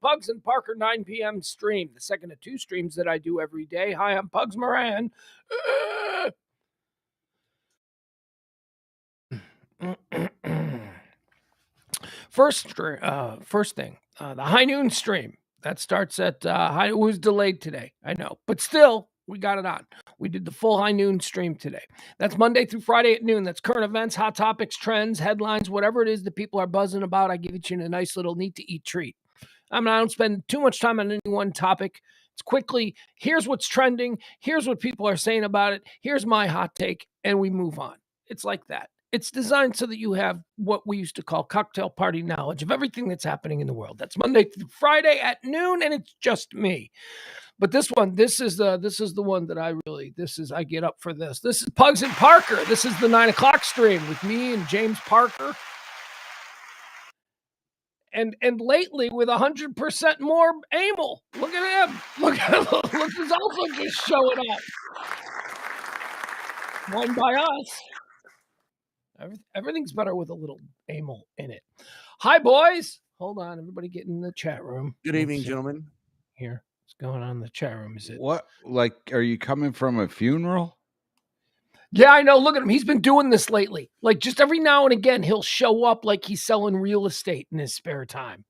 Pugs and Parker 9 p.m. stream, the second of 2 streams that I do every day. Hi, I'm Pugs Moran. First thing, the high noon stream that starts at it was delayed today, I know, but still we got it on. We did the full high noon stream today. That's Monday through Friday at noon. That's current events, hot topics, trends, headlines, whatever it is that people are buzzing about. I give it to you in a nice little neat to eat treat. I don't spend too much time on any one topic. It's quickly, here's what's trending, here's what people are saying about it, here's my hot take, and we move on. It's like that. It's designed so that you have what we used to call cocktail party knowledge of everything that's happening in the world. That's Monday through Friday at noon, and it's just me. But this is the one that I get up for this. This is Pugs and Parker. This is the 9 o'clock stream with me and James Parker. And lately with 100% more Amel. Look at him. Look who's also just showing up. One by us. Everything's better with a little Amel in it. Hi, boys. Hold on. Everybody get in the chat room. Good evening, gentlemen. Here. What's going on in the chat room? Is it what? Like, are you coming from a funeral? Yeah, I know. Look at him. He's been doing this lately. Like, just every now and again, he'll show up like he's selling real estate in his spare time.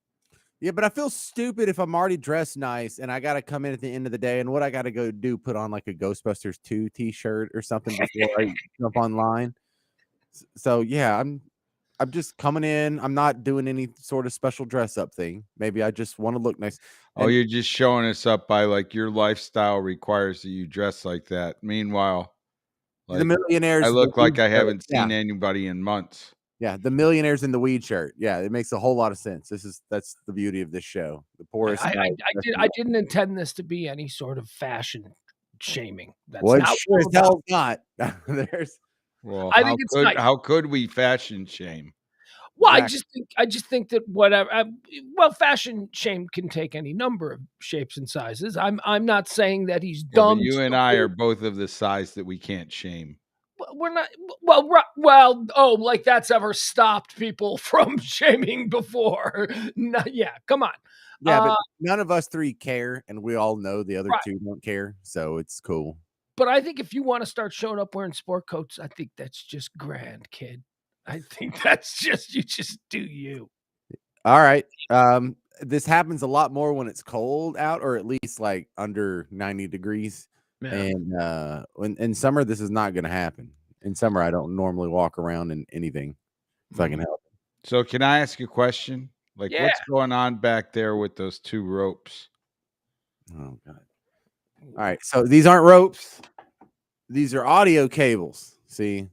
Yeah, but I feel stupid if I'm already dressed nice and I got to come in at the end of the day, and what I got to go do, put on like a Ghostbusters 2 t-shirt or something before I jump online. So yeah, I'm just coming in. I'm not doing any sort of special dress up thing. Maybe I just want to look nice. Oh, you're just showing us up by like your lifestyle requires that you dress like that. Meanwhile, like, the millionaires, I look like I haven't seen anybody in months. Yeah, the millionaires in the weed shirt. Yeah, it makes a whole lot of sense. That's the beauty of this show. The poorest. I didn't intend this to be any sort of fashion shaming. That's well, sure as hell not. There's. Well, how could we fashion shame? Well, exactly. I just think that whatever. Fashion shame can take any number of shapes and sizes. I'm not saying that he's dumb. You and I are both of the size that we can't shame. We're not. Like that's ever stopped people from shaming before. No, yeah, come on. Yeah, but none of us three care, and we all know the other two don't care, so it's cool. But I think if you want to start showing up wearing sport coats, I think that's just grand, kid. I think that's just, you just do you. All right. This happens a lot more when it's cold out, or at least like under 90 degrees. Yeah. And in summer, this is not going to happen. In summer, I don't normally walk around in anything if I can help. So can I ask you a question? Like, what's going on back there with those 2 ropes? Oh, God. All right. So these aren't ropes. These are audio cables. See?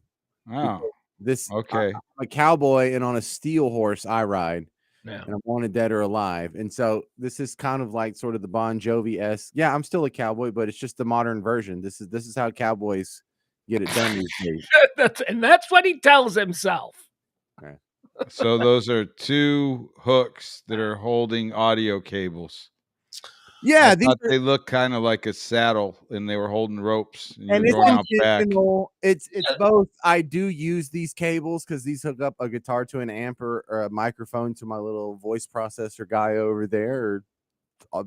Oh. I'm a cowboy, and on a steel horse I ride, and I'm wanted dead or alive. And so this is kind of like sort of the Bon Jovi-esque. Yeah, I'm still a cowboy, but it's just the modern version. This is how cowboys get it done these days. That's what he tells himself. Okay. So those are 2 hooks that are holding audio cables. Yeah, they look kind of like a saddle, and they were holding ropes. And it's intentional. It's both. I do use these cables because these hook up a guitar to an amp or a microphone to my little voice processor guy over there. Or,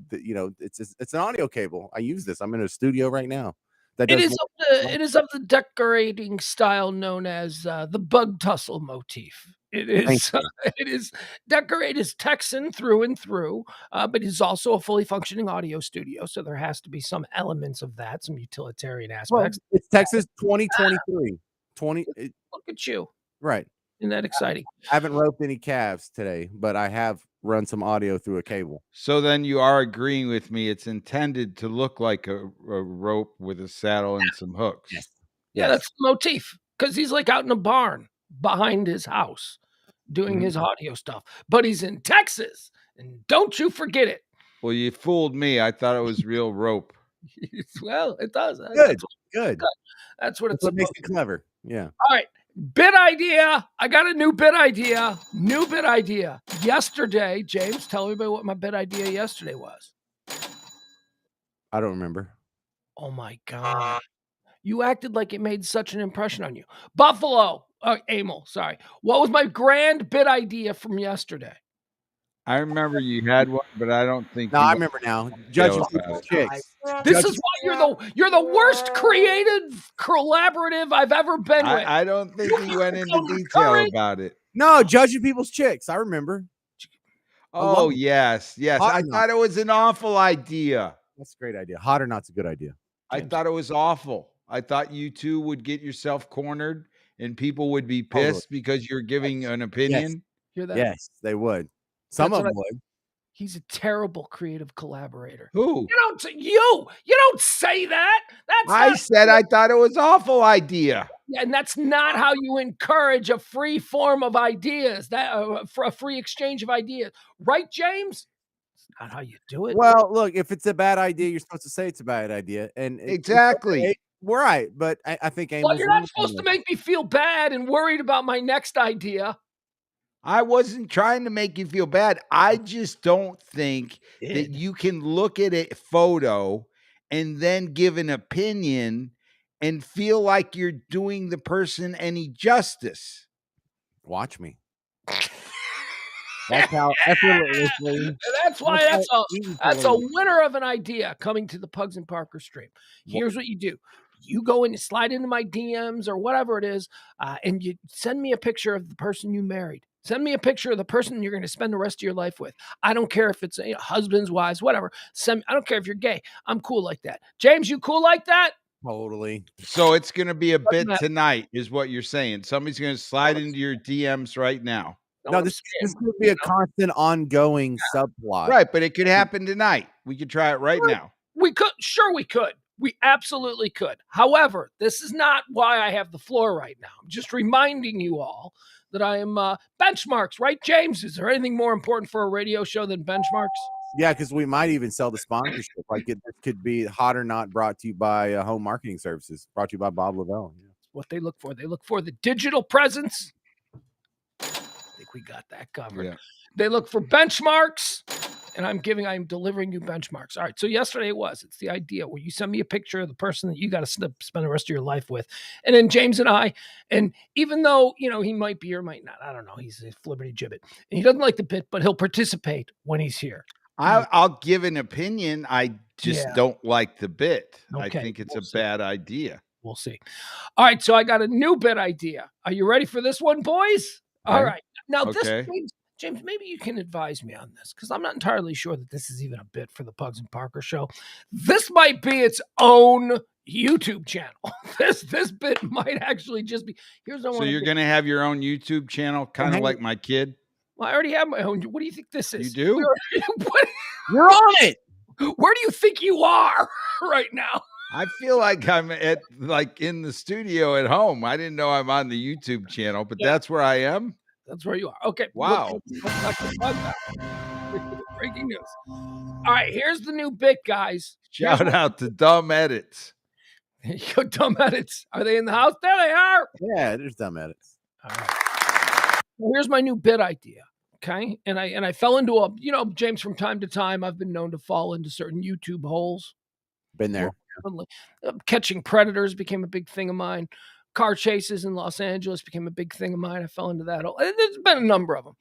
it's an audio cable. I use this. I'm in a studio right now. It is of the decorating style known as the bug tussle motif. It is decorate is Texan through and through, but it's also a fully functioning audio studio. So there has to be some elements of that, some utilitarian aspects. Well, it's Texas 2023. Look at you. Right. Isn't that exciting? I haven't roped any calves today, but I have run some audio through a cable. So then you are agreeing with me. It's intended to look like a rope with a saddle and some hooks. Yes. Yeah, that's the motif, because he's like out in a barn behind his house doing his audio stuff, but he's in Texas, and don't you forget it. Well, you fooled me. I thought it was real rope. Well, it does. Good. That's what what makes it clever. Yeah. All right. Bit idea. I got a new bit idea. Yesterday, James, tell everybody what my bit idea yesterday was. I don't remember. Oh my God. You acted like it made such an impression on you. Buffalo. Amel, sorry. What was my grand bit idea from yesterday? I remember you had one, but I don't think No, you I went remember now. in Judging detail people's about it. chicks. This Judging- is why you're the worst creative collaborative I've ever been with. I don't think he went into Don't detail encourage- about it. No, judging people's chicks. I remember. Oh, love it. yes. Hot I or not. thought it was an awful idea. That's a great idea. Hot or not's a good idea. I James. thought it was awful. I thought you two would get yourself cornered and people would be Totally. pissed because you're giving an opinion. Hear that? Yes, they would. Some That's of what them would. He's a terrible creative collaborator. Who? You don't say that. That's I not, said I thought it was an awful idea. and that's not how you encourage a free form of ideas. That for a free exchange of ideas, right, James? It's not how you do it. Well, look, if it's a bad idea, you're supposed to say it's a bad idea. And Exactly. we're right. But I think Well, Amel's you're wrong not supposed to on this. make me feel bad and worried about my next idea. I wasn't trying to make you feel bad. I just don't think that you can look at a photo and then give an opinion and feel like you're doing the person any justice. Watch me. That's how effortlessly. That's why That's that's a winner of an idea coming to the Pugs and Parker stream. Here's what you do. You go and slide into my DMs or whatever it is, and you send me a picture of the person you married. Send me a picture of the person you're going to spend the rest of your life with. I don't care if it's husbands, wives, whatever. I don't care if you're gay. I'm cool like that. James, you cool like that? Totally. So it's going to be a bit matter. tonight, is what you're saying. Somebody's going to slide into your DMs right now. No, this could be a constant, ongoing subplot. Right, but it could happen tonight. We could try it right now. We could. Sure, we could. We absolutely could. However, this is not why I have the floor right now. I'm just reminding you all that I am benchmarks, right, James? Is there anything more important for a radio show than benchmarks? Yeah, because we might even sell the sponsorship. Like it could be Hot or Not, brought to you by Home Marketing Services, brought to you by Bob Lavelle. Yeah. What they look for. They look for the digital presence. I think we got that covered. Yeah. They look for benchmarks. And I'm delivering you benchmarks. All right. So yesterday it's the idea where you send me a picture of the person that you got to spend the rest of your life with. And then James and I, and even though, he might be or might not, I don't know. He's a flibberty gibbet and he doesn't like the bit, but he'll participate when he's here. I'll give an opinion. I just don't like the bit. Okay, I think it's a bad idea. We'll see. All right. So I got a new bit idea. Are you ready for this one, boys? Okay. All right. Now this James, maybe you can advise me on this because I'm not entirely sure that this is even a bit for the Pugs and Parker show. This might be its own YouTube channel. This bit might actually just be. So you're going to have your own YouTube channel, kind of like my kid? Well, I already have my own. What do you think this is? You do? You're on it. Where do you think you are right now? I feel like I'm in the studio at home. I didn't know I'm on the YouTube channel, but that's where I am. That's where you are. Okay. Wow. Breaking news. All right, here's the new bit, guys. Shout out to Dumb Edits. Yo, Dumb Edits. Are they in the house? There they are. Yeah, there's Dumb Edits. All right. Well, here's my new bit idea. Okay. And I fell into James, from time to time, I've been known to fall into certain YouTube holes. Been there. Catching predators became a big thing of mine. Car chases in Los Angeles became a big thing of mine. I fell into that. There's been a number of them.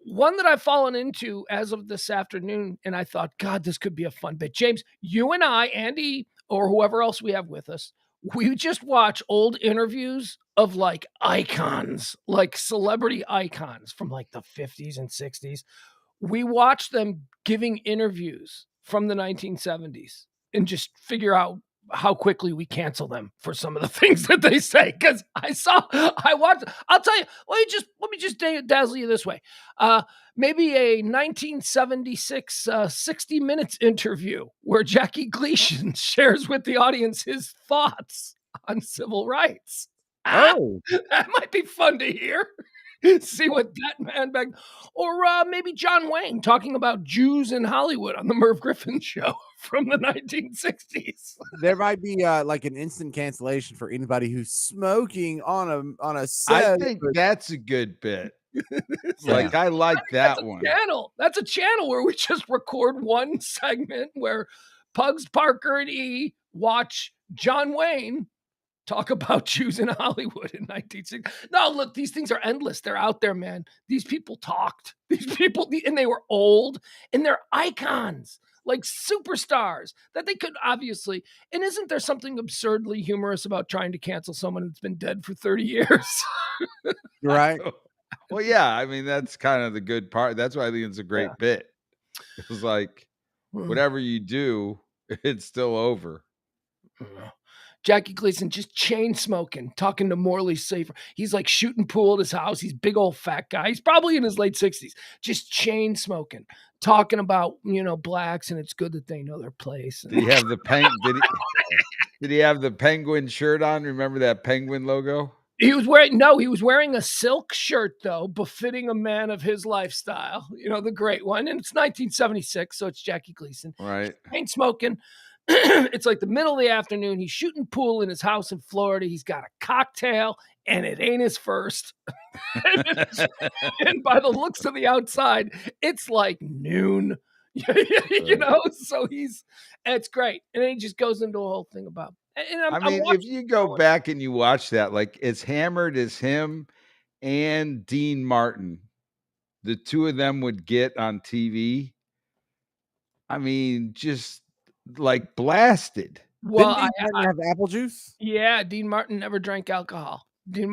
One that I've fallen into as of this afternoon, and I thought, God, this could be a fun bit. James, you and I, Andy, or whoever else we have with us, we just watch old interviews of like icons, like celebrity icons from like the 50s and 60s. We watch them giving interviews from the 1970s and just figure out how quickly we cancel them for some of the things that they say. Because I watched, I'll tell you, let me just dazzle you this way. Maybe a 1976 60 Minutes interview where Jackie Gleason shares with the audience his thoughts on civil rights. Oh, that might be fun to hear. See what that man begged. Or maybe John Wayne talking about Jews in Hollywood on the Merv Griffin show from the 1960s. There might be like an instant cancellation for anybody who's smoking on a set. I think that's a good bit. Like I like that one. That's a channel where we just record one segment where Pugs, Parker, and E watch John Wayne Talk about Jews in Hollywood in 1960. No, look, these things are endless. They're out there, man. These people talked. These people, and they were old, and they're icons, like superstars that they could obviously. And isn't there something absurdly humorous about trying to cancel someone that's been dead for 30 years? Right. Well, yeah, I mean, that's kind of the good part. That's why I think it's a great bit. It was like, whatever you do, it's still over. Jackie Gleason just chain smoking, talking to Morley Safer. He's like shooting pool at his house. He's a big old fat guy. He's probably in his late 60s, just chain smoking, talking about, blacks, and it's good that they know their place. Did he have the did he have the penguin shirt on? Remember that penguin logo? He was wearing a silk shirt, though, befitting a man of his lifestyle, the great one. And it's 1976, so it's Jackie Gleason. Right. Chain smoking. It's like the middle of the afternoon. He's shooting pool in his house in Florida. He's got a cocktail, and it ain't his first. And by the looks of the outside, it's like noon. So it's great. And then he just goes into a whole thing about. And if you go back and you watch that, like, it's hammered as him and Dean Martin. The two of them would get on TV. I mean, just like blasted. Well, Didn't Dean Martin have apple juice? Yeah, Dean Martin never drank alcohol. Dean,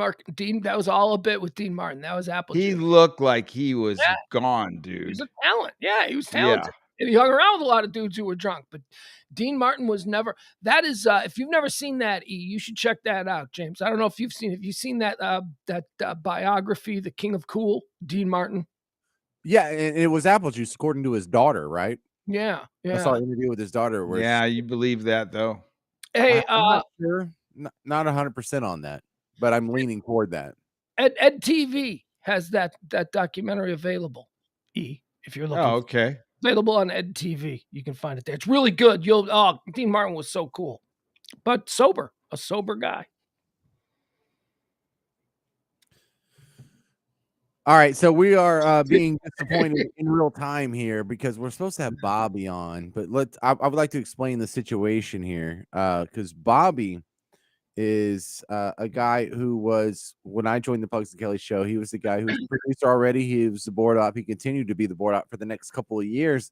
that was all a bit with Dean Martin. That was apple juice. He looked like he was gone, dude. He was a talent. Yeah, he was talented. Yeah. And he hung around with a lot of dudes who were drunk, but Dean Martin was never. That is, if you've never seen that, you should check that out, James. I don't know if you've seen. Have you seen that biography, The King of Cool, Dean Martin? Yeah, and it was apple juice, according to his daughter, right? Yeah. I saw an interview with his daughter. Where you believe that, though? Hey, I'm not sure, not 100% on that, but I'm leaning toward that. Ed TV has that documentary available. If you're looking. Oh, okay. Available on Ed TV. You can find it there. It's really good. Dean Martin was so cool, but a sober guy. All right, so we are being disappointed in real time here because we're supposed to have Bobby on, but I would like to explain the situation here because Bobby is a guy who was, when I joined the Pugs and Kelly show, he was the guy who was producer already. He was the board op. He continued to be the board op for the next couple of years.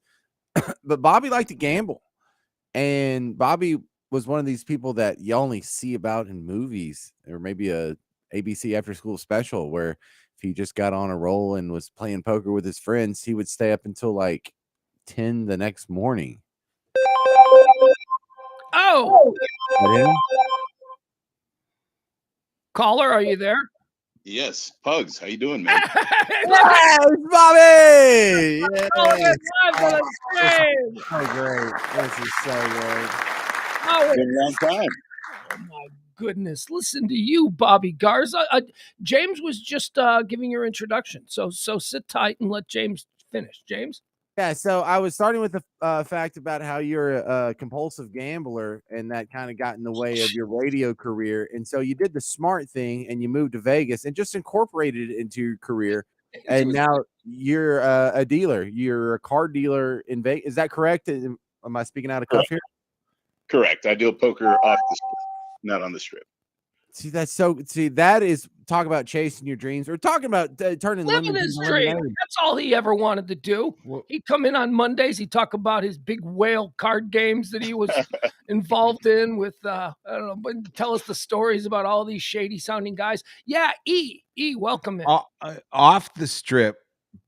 But Bobby liked to gamble, and Bobby was one of these people that you only see about in movies or maybe a ABC after school special where if he just got on a roll and was playing poker with his friends, he would stay up until like 10 the next morning. Oh, caller, are you there? Yes, Pugs. How you doing, man? Yes, Bobby! Yes. Oh, great. This is so great. Been a long time. Oh, my goodness. Listen to you, Bobby Garza. James was just giving your introduction. So sit tight and let James finish. James? Yeah, so I was starting with the fact about how you're a compulsive gambler, and that kind of got in the way of your radio career. And so you did the smart thing, and you moved to Vegas and just incorporated it into your career. And now you're a dealer. You're a car dealer in Vegas. Is that correct? Am I speaking out of cuff here? Correct. I deal poker off the strip, not on the strip. See, that is talk about chasing your dreams or talking about turning living his dream. That's all he ever wanted to do. He'd come in on Mondays. He'd talk about his big whale card games that he was involved in with, I don't know, but tell us the stories about all these shady sounding guys. Yeah. Welcome in. Off the strip,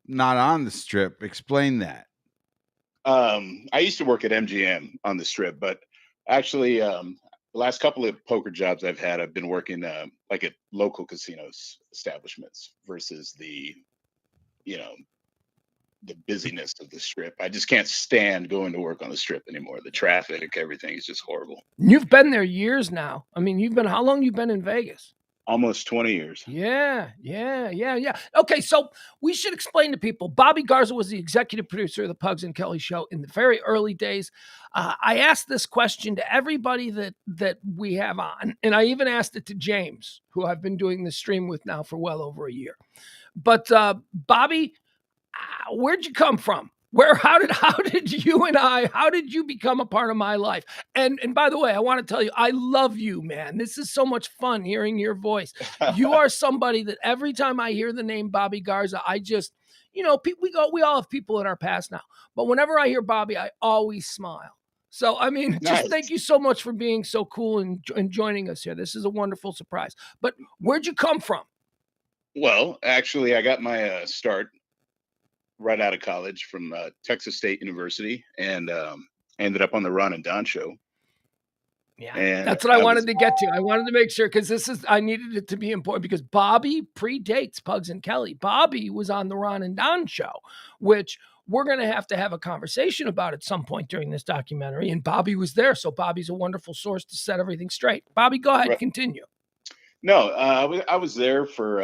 not on the strip. Explain that. I used to work at MGM on the strip, but actually, the last couple of poker jobs I've had, I've been working like at local casinos establishments versus the busyness of the strip. I just can't stand going to work on the strip anymore. The traffic, everything is just horrible. You've been there years now. I mean, how long you been in Vegas? Almost 20 years. Yeah. Okay, so we should explain to people. Bobby Garza was the executive producer of the Pugs and Kelly show in the very early days. I asked this question to everybody that we have on, and I even asked it to James, who I've been doing the stream with now for well over a year. But Bobby, where'd you come from? how did you become a part of my life? And by the way, I want to tell you, I love you, man. This is so much fun hearing your voice. You are somebody that every time I hear the name Bobby Garza, I just, we all have people in our past now, but whenever I hear Bobby, I always smile. So, I mean, just Nice. thank you so much for being so cool and joining us here. This is a wonderful surprise. But where'd you come from? Well, actually, I got my start right out of college from Texas State University, and ended up on the Ron and Don show. Yeah, And that's what I wanted to get to. I wanted to make sure because I needed it to be important because Bobby predates Pugs and Kelly. Bobby was on the Ron and Don show, which we're going to have a conversation about at some point during this documentary. And Bobby was there. So Bobby's a wonderful source to set everything straight. Bobby, go ahead, continue. No, I was there for,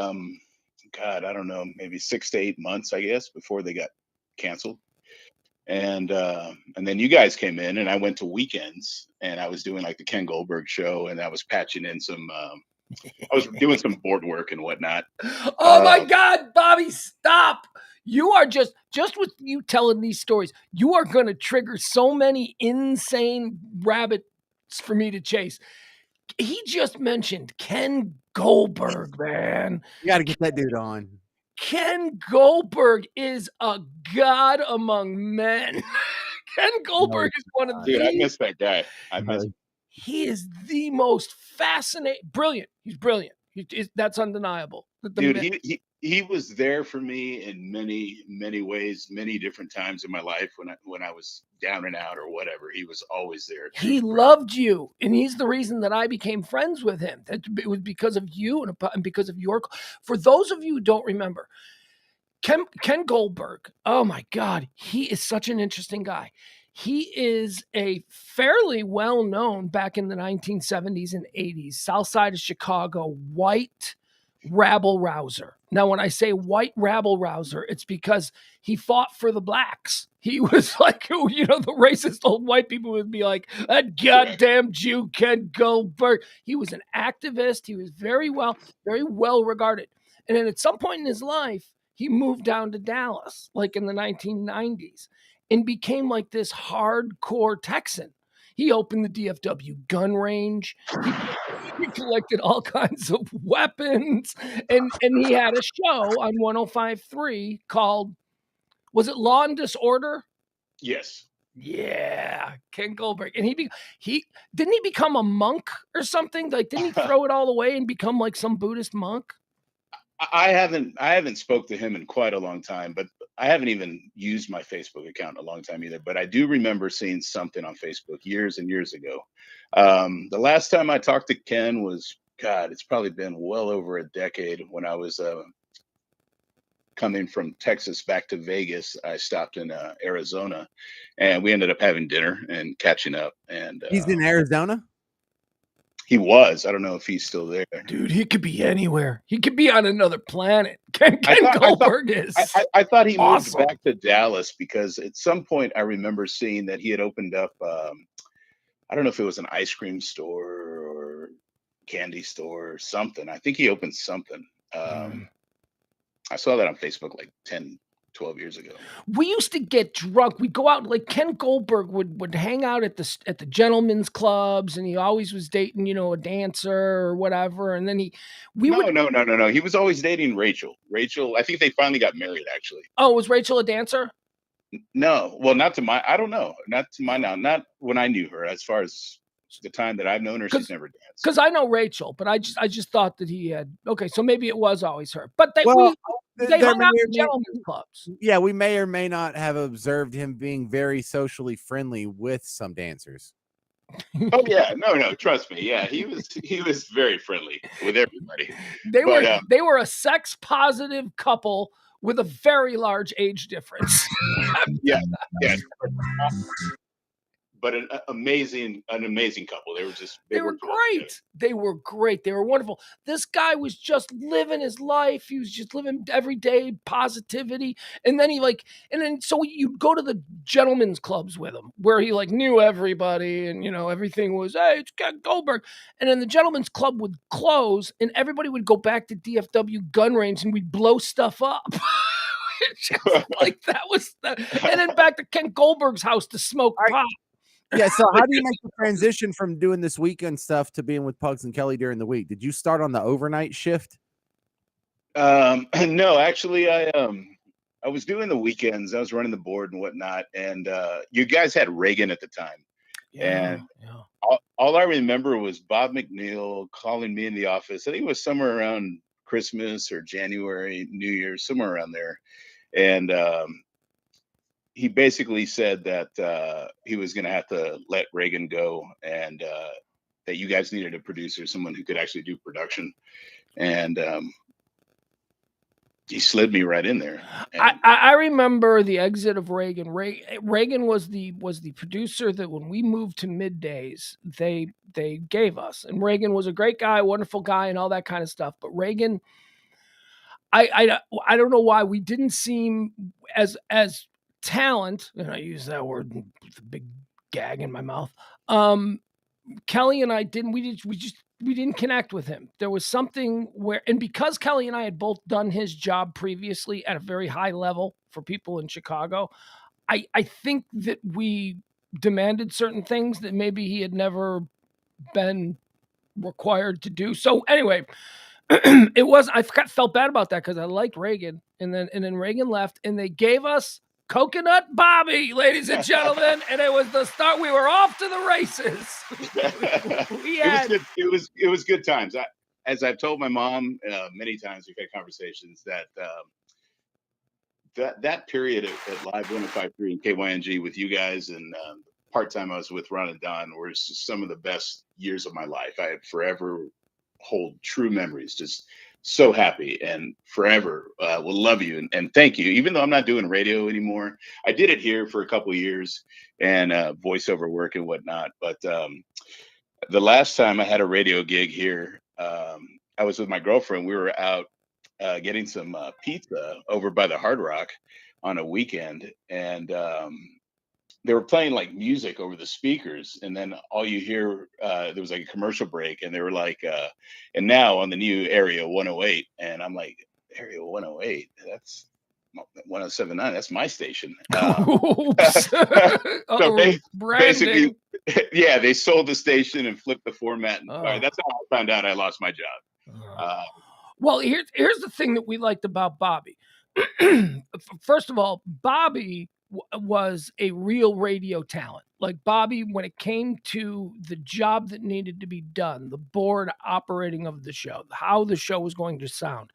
God, I don't know, maybe 6 to 8 months, I guess, before they got canceled. And then you guys came in, and I went to weekends, and I was doing like the Ken Goldberg show, and I was patching in some, I was doing some board work and whatnot. Oh my God, Bobby, stop. You are just with you telling these stories, you are going to trigger so many insane rabbits for me to chase. He just mentioned Ken Goldberg, man. You got to get that dude on. Ken Goldberg is a god among men. Ken Goldberg is one of Dude, I miss that guy. He is the most fascinating, brilliant. He's brilliant. That's undeniable. Dude, he was there for me in many, many ways, many different times in my life when I was down and out or whatever. He was always there. He loved you, and he's the reason that I became friends with him. It was because of you and because of your. For those of you who don't remember, Ken Goldberg, oh my God, he is such an interesting guy. He is a fairly well-known back in the 1970s and 80s, South Side of Chicago, white rabble rouser. Now, when I say white rabble rouser, it's because he fought for the blacks. He was like, the racist old white people would be like, that goddamn Jew, Ken Goldberg. He was an activist. He was very well regarded. And then at some point in his life, he moved down to Dallas, like in the 1990s, and became like this hardcore Texan. He opened the DFW gun range. He collected all kinds of weapons, and he had a show on 105.3 called, was it Law and Disorder? Yes. Yeah, Ken Goldberg. And he didn't he become a monk or something? Like, didn't he throw it all away and become like some Buddhist monk? I haven't spoke to him in quite a long time, but I haven't even used my Facebook account in a long time either. But I do remember seeing something on Facebook years and years ago. The last time I talked to Ken was, God, it's probably been well over a decade when I was coming from Texas back to Vegas. I stopped in Arizona, and we ended up having dinner and catching up. And he's in Arizona? He was. I don't know if he's still there. Dude, he could be anywhere. He could be on another planet. Ken Goldberg is. I thought he awesome. moved back to Dallas because at some point I remember seeing that he had opened up, I don't know if it was an ice cream store or candy store or something. I think he opened something. I saw that on Facebook like 10, 12 years ago. We used to get drunk. We'd go out, like Ken Goldberg would hang out at the gentlemen's clubs, and he always was dating, a dancer or whatever. And then No. He was always dating Rachel. I think they finally got married, actually. Oh, was Rachel a dancer? No. Well, not to my, I don't know. Not to my now. Not when I knew her. As far as the time that I've known her, she's never danced. Because I know Rachel, but I just thought that he had. Okay, so maybe it was always her. But they hung out in gentlemen's clubs. Yeah, we may or may not have observed him being very socially friendly with some dancers. Oh yeah, no, trust me. Yeah, he was very friendly with everybody. They were a sex positive couple with a very large age difference. yeah. But an amazing couple. They were great. They were great. They were wonderful. This guy was just living his life. He was just living everyday positivity. And then so you'd go to the gentlemen's clubs with him where he knew everybody and, everything was, hey, it's Ken Goldberg. And then the gentlemen's club would close and everybody would go back to DFW gun range and we'd blow stuff up. Just like that was the, and then back to Ken Goldberg's house to smoke pot. Yeah. So how do you make the transition from doing this weekend stuff to being with Pugs and Kelly during the week? Did you start on the overnight shift? No, actually, I was doing the weekends. I was running the board and whatnot, and you guys had Reagan at the time, and all I remember was Bob McNeil calling me in the office. I think it was somewhere around Christmas or January, New Year's, somewhere around there, and he basically said that he was going to have to let Reagan go, and that you guys needed a producer, someone who could actually do production, and he slid me right in there. I remember the exit of Reagan. Reagan was the producer that when we moved to Middays, they gave us. And Reagan was a great guy, wonderful guy, and all that kind of stuff. But Reagan, I don't know why we didn't seem as talent, and I use that word with a big gag in my mouth. Kelly and I didn't. We didn't connect with him. There was something where, and because Kelly and I had both done his job previously at a very high level for people in Chicago, I think that we demanded certain things that maybe he had never been required to do. So anyway, it was, I felt bad about that because I liked Reagan, and then Reagan left, and they gave us Coconut Bobby, ladies and gentlemen, and it was the start. We were off to the races. It was good times. As I've told my mom many times, we've had conversations that that period at Live 105.3 and KYNG with you guys, and part time I was with Ron and Don, were just some of the best years of my life. I forever hold true memories. Just so happy, and forever will love you and thank you. Even though I'm not doing radio anymore, I did it here for a couple of years and voiceover work and whatnot. But the last time I had a radio gig here, I was with my girlfriend. We were out getting some pizza over by the Hard Rock on a weekend, and they were playing like music over the speakers, and then all you hear, there was like a commercial break, and they were like, and now on the new Area 108, and I'm like, Area 108, that's 107.9, that's my station. So basically, yeah, they sold the station and flipped the format, and that's how I found out I lost my job. Well, here's the thing that we liked about Bobby. First of all, Bobby was a real radio talent. Like Bobby, when it came to the job that needed to be done, the board operating of the show, how the show was going to sound,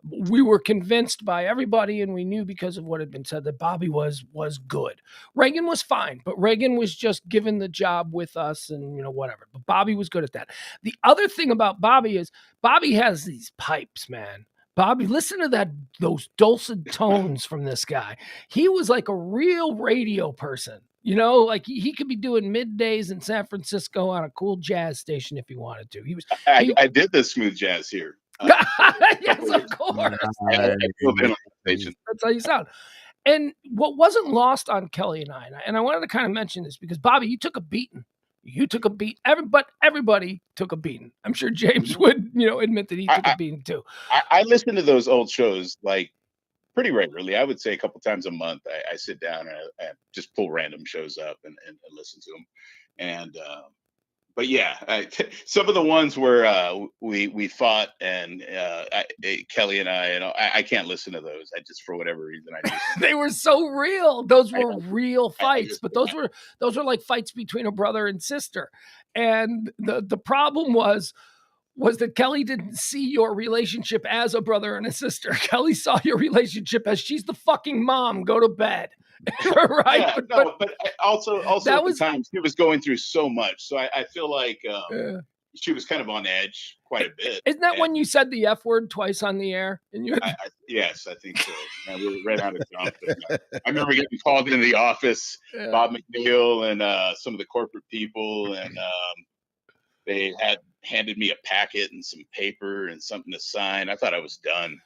we were convinced by everybody, and we knew because of what had been said that Bobby was good. Reagan was fine, but Reagan was just given the job with us, and whatever. But Bobby was good at that. The other thing about Bobby is Bobby has these pipes, man. Bobby, listen to those dulcet tones from this guy. He was like a real radio person. Like he could be doing middays in San Francisco on a cool jazz station if he wanted to. I did the smooth jazz here. Yes, of course. That's how you sound. And what wasn't lost on Kelly and I wanted to kind of mention this because Bobby, you took a beating. You took a beat. Everybody took a beating. I'm sure James would, admit that he took a beating too. I listen to those old shows like pretty regularly. I would say a couple times a month. I sit down and I just pull random shows up and listen to them. And but yeah, some of the ones where we fought and Kelly and I can't listen to those. I just, for whatever reason, they were so real. Those were real fights, but those were like fights between a brother and sister. And the problem was that Kelly didn't see your relationship as a brother and a sister. Kelly saw your relationship as she's the fucking mom. Go to bed. Right. Yeah, but also at the time she was going through so much. So I feel like she was kind of on edge quite a bit. Isn't that when you said the F word twice on the air? And yes, I think so. Man, we were right out of jump. I remember getting called into the office, Bob McNeil and some of the corporate people, and they had handed me a packet and some paper and something to sign. I thought I was done.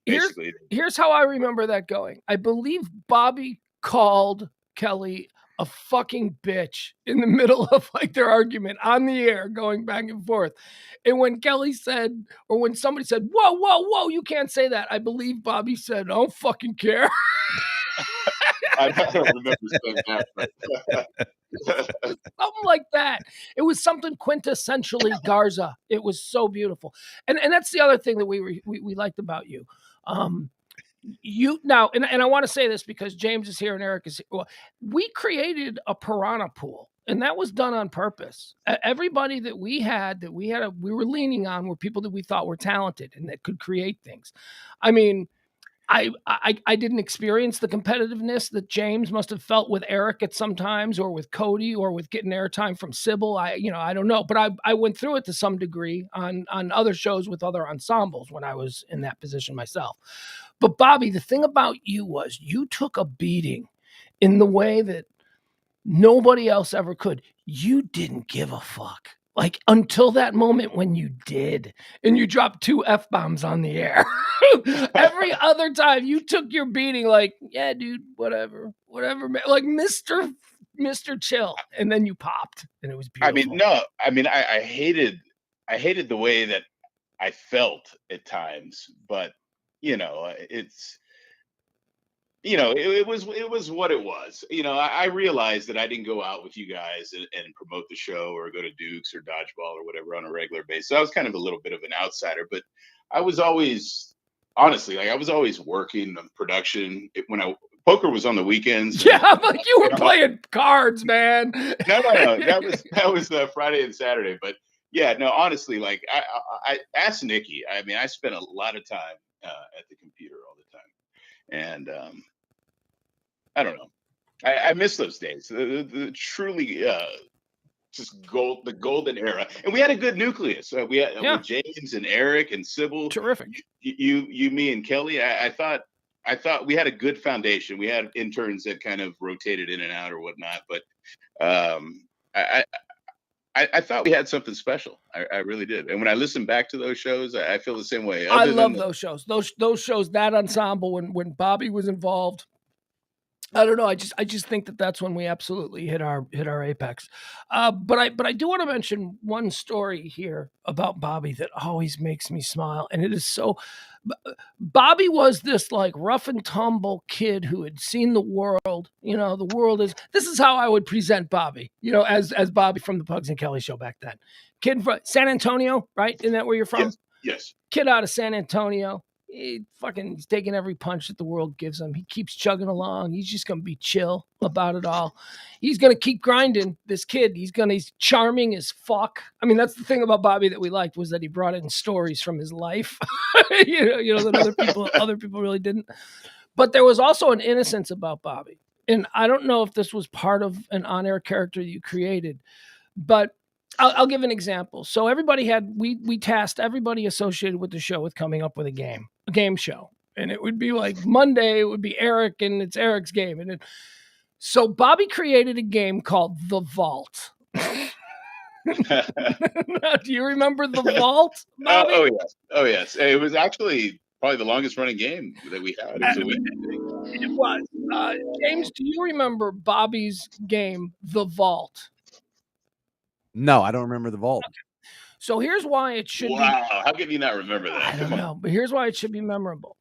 Basically, here's how I remember that going. I believe Bobby called Kelly a fucking bitch in the middle of like their argument on the air going back and forth. And when Kelly said, or when somebody said, whoa, whoa, whoa, you can't say that, I believe Bobby said, I don't fucking care. I don't remember saying that, but Something like that. It was something quintessentially Garza. It was so beautiful. And that's the other thing that we liked about you. You now, and I want to say this because James is here and Eric is here. Well, we created a piranha pool, and that was done on purpose. Everybody that we were leaning on were people that we thought were talented and that could create things. I mean, I didn't experience the competitiveness that James must have felt with Eric at some times, or with Cody, or with getting airtime from Sybil. I don't know, but I went through it to some degree on other shows with other ensembles when I was in that position myself. But Bobby, the thing about you was you took a beating in the way that nobody else ever could. You didn't give a fuck. Like, until that moment when you did, and you dropped 2 F-bombs on the air. Every other time you took your beating like, yeah, dude, whatever, man. Like Mr. Chill. And then you popped, and it was beautiful. I hated the way that I felt at times, but it was what it was. I realized that I didn't go out with you guys and promote the show or go to Dukes or Dodgeball or whatever on a regular basis. So I was kind of a little bit of an outsider, but I was always, honestly, like I was always working on production. Poker was on the weekends. Yeah, like you were playing cards, man. No. That was Friday and Saturday. But yeah, no, honestly, like I asked Nikki. I mean, I spent a lot of time at the computer all the time, and I don't know. I miss those days. The truly just the golden era, and we had a good nucleus. We had with James and Eric and Sybil. Terrific. You, me, and Kelly. I thought we had a good foundation. We had interns that kind of rotated in and out or whatnot, but I thought we had something special. I really did. And when I listen back to those shows, I feel the same way. I love those shows. Those shows, that ensemble, when Bobby was involved. I don't know. I just think that that's when we absolutely hit our apex. But I do want to mention one story here about Bobby that always makes me smile, and it is so. Bobby was this like rough and tumble kid who had seen the world. The world is. This is how I would present Bobby. As Bobby from the Pugs and Kelly show back then. Kid from San Antonio, right? Isn't that where you're from? Yes. Kid out of San Antonio. He's taking every punch that the world gives him. He keeps chugging along. He's just going to be chill about it all. He's going to keep grinding. This kid, he's charming as fuck. I mean, that's the thing about Bobby that we liked, was that he brought in stories from his life, that other people really didn't. But there was also an innocence about Bobby. And I don't know if this was part of an on-air character you created, but I'll give an example. So we tasked everybody associated with the show with coming up with a game show. And it would be like Monday, it would be Eric, and it's Eric's game. So Bobby created a game called The Vault. Do you remember The Vault, Bobby? Oh yes. It was actually probably the longest running game that we had. It was. James, do you remember Bobby's game, The Vault? No, I don't remember The Vault. Okay. So here's why it should be. Wow, how can you not remember that? I don't know, but here's why it should be memorable.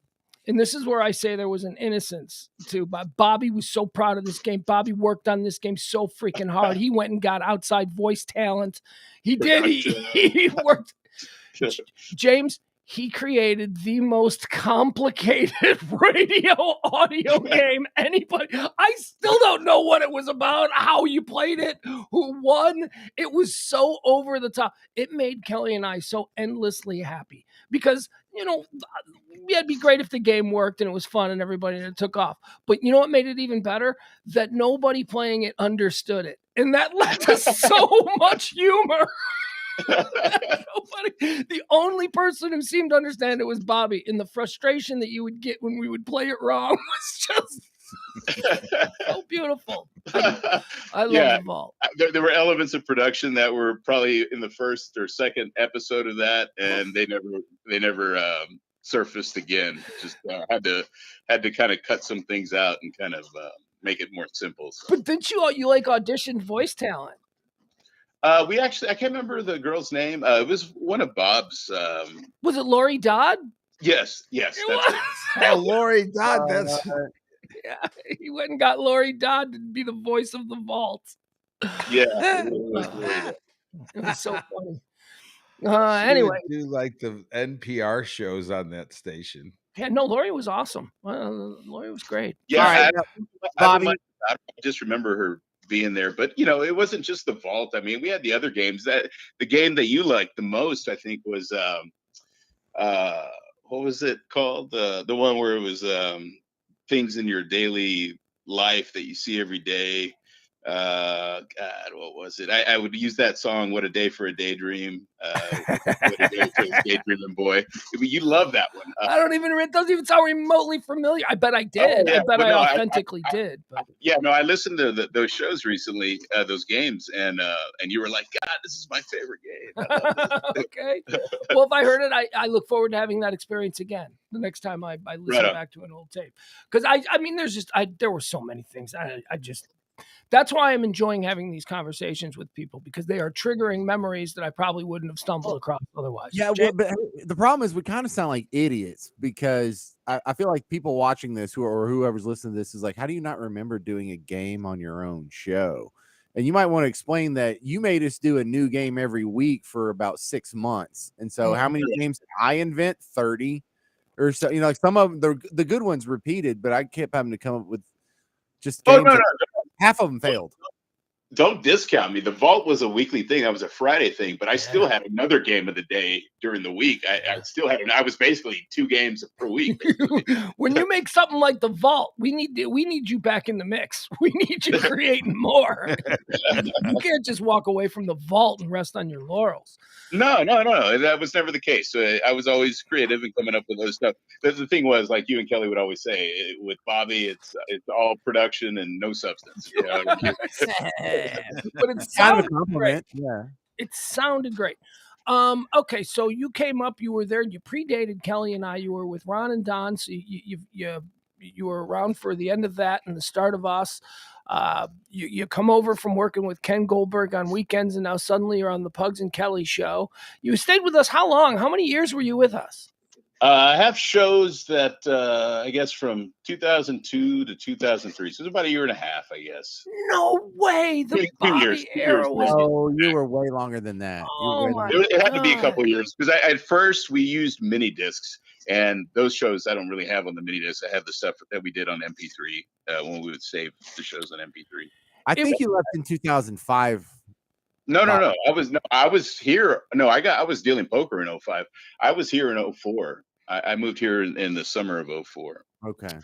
And this is where I say there was an innocence too. But Bobby was so proud of this game. Bobby worked on this game so freaking hard. He went and got outside voice talent. He did. He worked. James, he created the most complicated radio audio game anybody. I still don't know what it was about, how you played it, who won. It was so over the top. It made Kelly and I so endlessly happy because, it'd be great if the game worked and it was fun and everybody took off. But you know what made it even better? That nobody playing it understood it. And that led to so much humor. The only person who seemed to understand it was Bobby, and the frustration that you would get when we would play it wrong was just so beautiful. I love The Vault. There were elements of production that were probably in the first or second episode of that, and they never surfaced again. Just had to kind of cut some things out and kind of make it more simple. So. But didn't you like auditioned voice talent? We actually, I can't remember the girl's name. It was one of Bob's. Was it Lori Dodd? Yes, It that's was. it. Oh, Lori Dodd, that's Yeah, he went and got Lori Dodd to be the voice of the vault. Yeah, it was Lori Dodd. It was so funny. she Anyway, would do like the NPR shows on that station. yeah, no, Lori was awesome. Lori was great. Yeah, All right, I Bobby. I just remember her being there. But it wasn't just the vault. I mean, we had the other games. That the game that you liked the most, I think, was what was it called? The one where it was things in your daily life that you see every day. God, what was it? I would use that song, "What a Day for a Daydream." What a day for a daydreaming boy. You love that one. I don't even. It doesn't even sound remotely familiar. I bet I did. Yeah. I bet Well, I no, authentically did. But yeah, no, I listened to those shows recently, those games, and you were like, "God, this is my favorite game." I love this. okay. Well, if I heard it, I look forward to having that experience again the next time I listen Right on. back to an old tape. Because I mean, there were so many things. I just. That's why I'm enjoying having these conversations with people, because they are triggering memories that I probably wouldn't have stumbled across otherwise. Yeah, well, but the problem is we kind of sound like idiots, because I feel like people watching this or whoever's listening to this is like, how do you not remember doing a game on your own show? And you might want to explain that you made us do a new game every week for about 6 months. And so how many games did I invent? 30 or so, like some of them, the good ones repeated, but I kept having to come up with just games. No. Half of them failed. Don't discount me. The vault was a weekly thing. That was a Friday thing, but I still had another game of the day during the week. I still had I was basically 2 games per week. When you make something like the vault, we need you back in the mix. We need you creating more. You can't just walk away from the vault and rest on your laurels. No. That was never the case. I was always creative and coming up with other stuff. The thing was, like you and Kelly would always say, with Bobby, it's all production and no substance. But it Kind sounded of a compliment. great. Yeah. It sounded great. Okay, so you came up, you were there, you predated Kelly and I. You were with Ron and Don, so you were around for the end of that and the start of us. You come over from working with Ken Goldberg on weekends, and now suddenly you're on the Pugs and Kelly show. You stayed with us how long? How many years were you with us? I have shows that I guess from 2002 to 2003, so it's about a year and a half, I guess. No way! The 2 Bobby years, 2 era years. was. Oh, you were way longer than that. Oh my It had to be a God. couple of years, because at first we used mini discs, and those shows I don't really have on the mini discs. I have the stuff that we did on MP3 when we would save the shows on MP3. I think you left in 2005. No. I was here. No, I was dealing poker in 05. I was here in 04. I moved here in the summer of 04. Okay.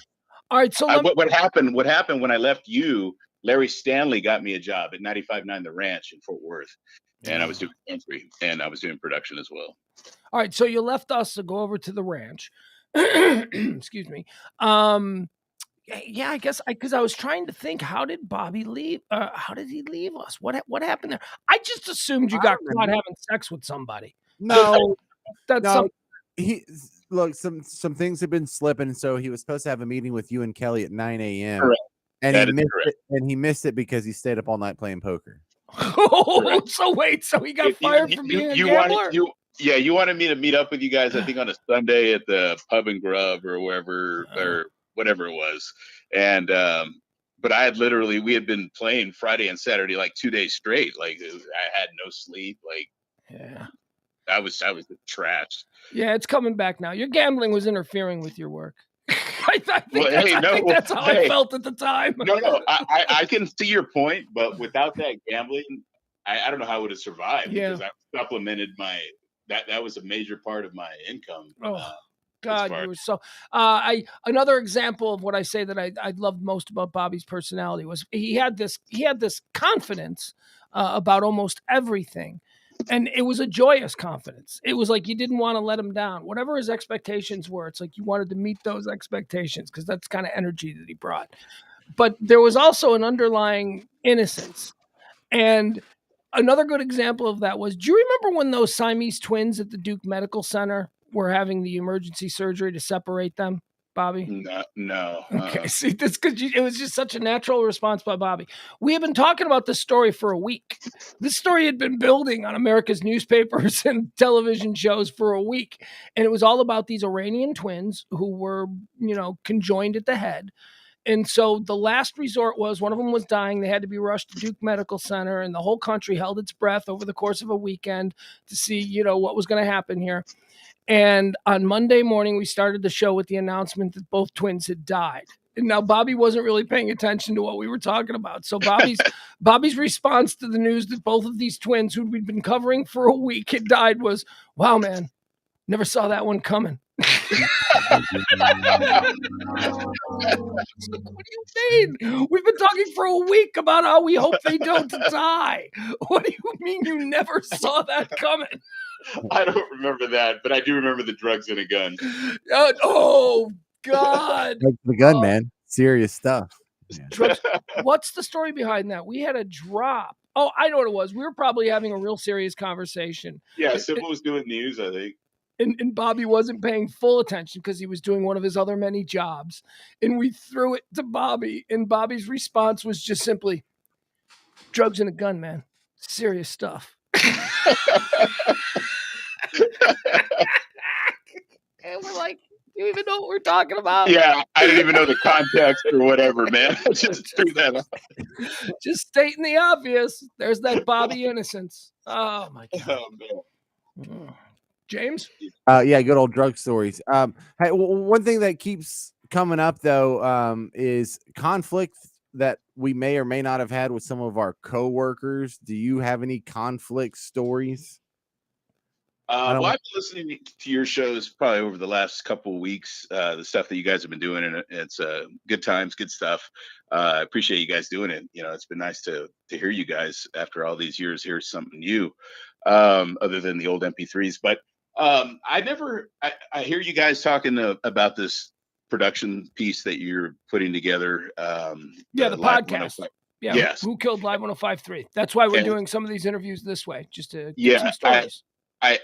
All right. So what happened when I left you? Larry Stanley got me a job at 95.9 The Ranch in Fort Worth, and I was doing country, and I was doing production as well. All right. So you left us to go over to the ranch. Excuse me. Yeah, I guess because I was trying to think, how did Bobby leave? How did he leave us? What happened there? I just assumed you got caught having sex with somebody. No, That's no. Look, some things have been slipping. So he was supposed to have a meeting with you and Kelly at 9 a.m. Correct. And That he is missed correct. it. And he missed it because he stayed up all night playing poker. Oh, so wait, so he got fired for being a gambler? You wanted me to meet up with you guys, I think, on a Sunday at the Pub and Grub or wherever or whatever it was. And but we had been playing Friday and Saturday like 2 days straight. Like I had no sleep. Like Yeah. I was trashed. Yeah, it's coming back now. Your gambling was interfering with your work. I think that's how I felt at the time. No, I can see your point, but without that gambling, I don't know how I would have survived, because I supplemented that was a major part of my income. Oh God, you were so. Another example of what I say that I loved most about Bobby's personality was he had this confidence about almost everything. And it was a joyous confidence. It was like you didn't want to let him down. Whatever his expectations were, it's like you wanted to meet those expectations, because that's the kind of energy that he brought. But there was also an underlying innocence. And another good example of that was, do you remember when those Siamese twins at the Duke Medical Center were having the emergency surgery to separate them? Bobby? No. Okay, see, this because it was just such a natural response by Bobby. We have been talking about this story for a week. This story had been building on America's newspapers and television shows for a week, and it was all about these Iranian twins who were, conjoined at the head. And so the last resort was one of them was dying. They had to be rushed to Duke Medical Center, and the whole country held its breath over the course of a weekend to see, what was going to happen here. And on Monday morning, we started the show with the announcement that both twins had died. And now Bobby wasn't really paying attention to what we were talking about. So Bobby's response to the news that both of these twins, who we'd been covering for a week, had died was, "Wow, man, never saw that one coming." What do you mean? We've been talking for a week about how we hope they don't die. What do you mean you never saw that coming? I don't remember that, but I do remember the drugs and a gun. Oh God! The gun, man. Serious stuff. Yeah. Drugs. What's the story behind that? We had a drop. Oh, I know what it was. We were probably having a real serious conversation. Yeah, Sybil was doing news, I think. And Bobby wasn't paying full attention because he was doing one of his other many jobs. And we threw it to Bobby, and Bobby's response was just simply, "Drugs and a gun, man. Serious stuff." And we're like, "You even know what we're talking about?" Yeah, I didn't even know the context or whatever, man. I just threw that up. Just stating the obvious. There's that Bobby innocence. Oh my God. Oh, man. James? Yeah, good old drug stories. Hey, one thing that keeps coming up though, is conflict that we may or may not have had with some of our coworkers. Do you have any conflict stories? Well, I've been listening to your shows probably over the last couple of weeks. The stuff that you guys have been doing, and it's good times, good stuff. I appreciate you guys doing it. It's been nice to hear you guys after all these years. Hear something new, other than the old MP3s. But I hear you guys talking about this production piece that you're putting together. The Live podcast. 105. Yeah, Yes. Who Killed Live 105.3. That's why we're And- doing some of these interviews this way, just to get some stories. I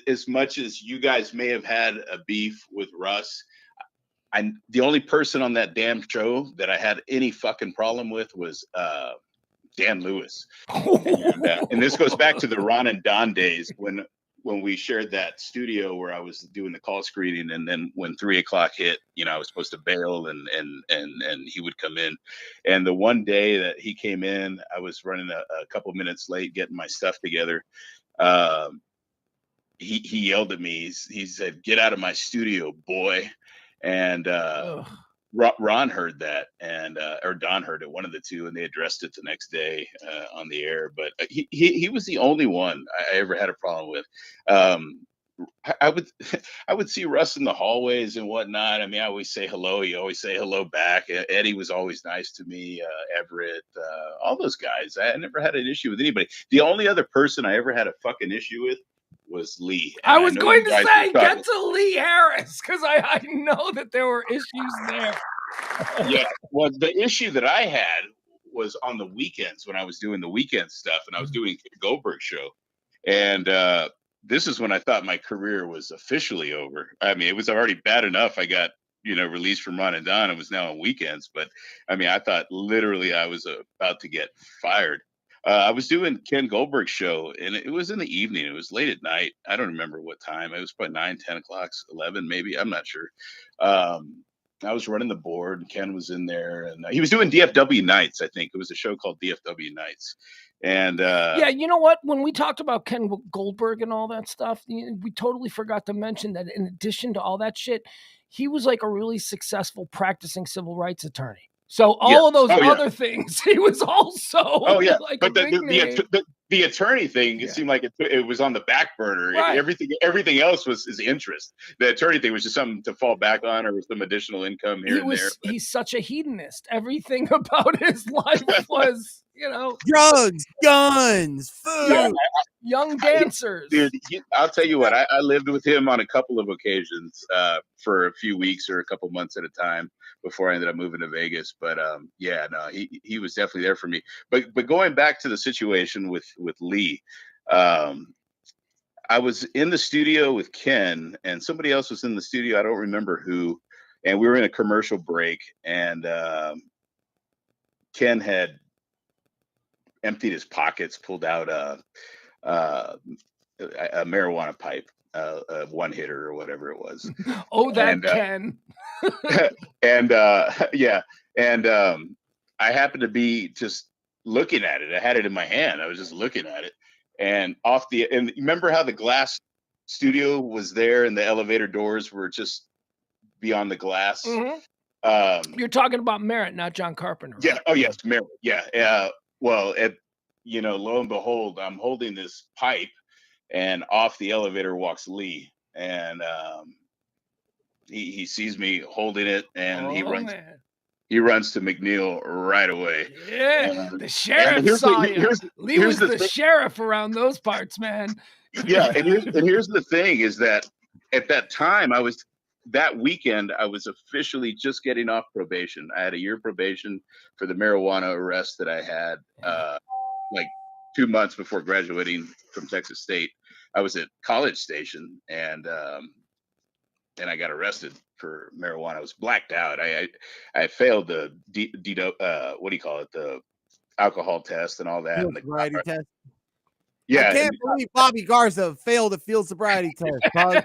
as much as you guys may have had a beef with Russ, the only person on that damn show that I had any fucking problem with was Dan Lewis. And this goes back to the Ron and Don days when we shared that studio where I was doing the call screening, and then when 3 o'clock hit, I was supposed to bail and he would come in. And the one day that he came in, I was running a couple minutes late getting my stuff together. He yelled at me. He said, "Get out of my studio, boy." And Ron heard that, and or Don heard it, one of the two, and they addressed it the next day on the air. But he was the only one I ever had a problem with. I would see Russ in the hallways and whatnot. I mean, I always say hello. He always say hello back. Eddie was always nice to me. Everett, all those guys. I never had an issue with anybody. The only other person I ever had a fucking issue with was Lee. And I was going to say, were get to Lee Harris, because I know that there were issues there. Yeah. Well, the issue that I had was on the weekends when I was doing the weekend stuff, and I was doing the Goldberg show. And this is when I thought my career was officially over. I mean, it was already bad enough. I got, released from Ron and Don. It was now on weekends. But I mean, I thought literally I was about to get fired. I was doing Ken Goldberg's show, and it was in the evening. It was late at night. I don't remember what time. It was probably 9, 10 o'clock, 11 maybe. I'm not sure. I was running the board, and Ken was in there, and he was doing DFW Nights. I think it was a show called DFW Nights. And yeah, you know what? When we talked about Ken Goldberg and all that stuff, we totally forgot to mention that in addition to all that shit, he was like a really successful practicing civil rights attorney. So all of those other things, he was also like but a big name. The attorney thing, it seemed like it was on the back burner. Right. Everything else was his interest. The attorney thing was just something to fall back on, or some additional income here and there. But he's such a hedonist. Everything about his life was, drugs, guns, food, young dancers. Dude, I'll tell you what, I lived with him on a couple of occasions for a few weeks or a couple months at a time before I ended up moving to Vegas. But he was definitely there for me. But going back to the situation with Lee, I was in the studio with Ken, and somebody else was in the studio. I don't remember who. And we were in a commercial break, and Ken had emptied his pockets, pulled out uh, a marijuana pipe, a one hitter or whatever it was, Oh, that and Ken. and yeah, and I happened to be just looking at it. I had it in my hand. I was just looking at it, and remember how the glass studio was there, and the elevator doors were just beyond the glass. Mhm. Um, You're talking about Merritt, not John Carpenter, yeah. right? Oh yes, Mary. Yeah. Well, lo and behold, I'm holding this pipe, and off the elevator walks Lee, and he sees me holding it, and Oh, man. he runs to McNeil right away. Yeah, And the sheriff here's saw you. Lee here's was the the thing. sheriff around those parts, man. Yeah, and here's the thing is that at that time that weekend I was officially just getting off probation. I had a year probation for the marijuana arrest that I had like 2 months before graduating from Texas State. I was at College Station, and I got arrested for marijuana. I was blacked out. I failed the what do you call it, the alcohol test and all that. Field And sobriety test. I yeah, can't believe Bobby Garza failed a field sobriety test. Bud.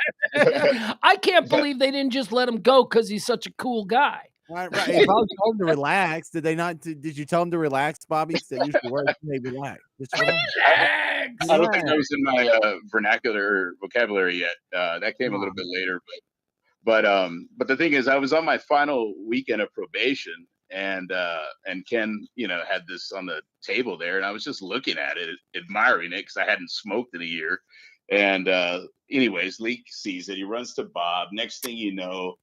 I can't believe they didn't just let him go because he's such a cool guy. Right. Hey, Bobby told him to relax. Did they not? Did you tell him to relax, Bobby? That used to work. Hey, relax. Just relax. Relax. I don't think that was in my vernacular vocabulary yet. That came a Come little on. bit later, but the thing is, I was on my final weekend of probation, and Ken, had this on the table there, and I was just looking at it, admiring it because I hadn't smoked in a year. And anyways, Lee sees it. He runs to Bob. Next thing you know,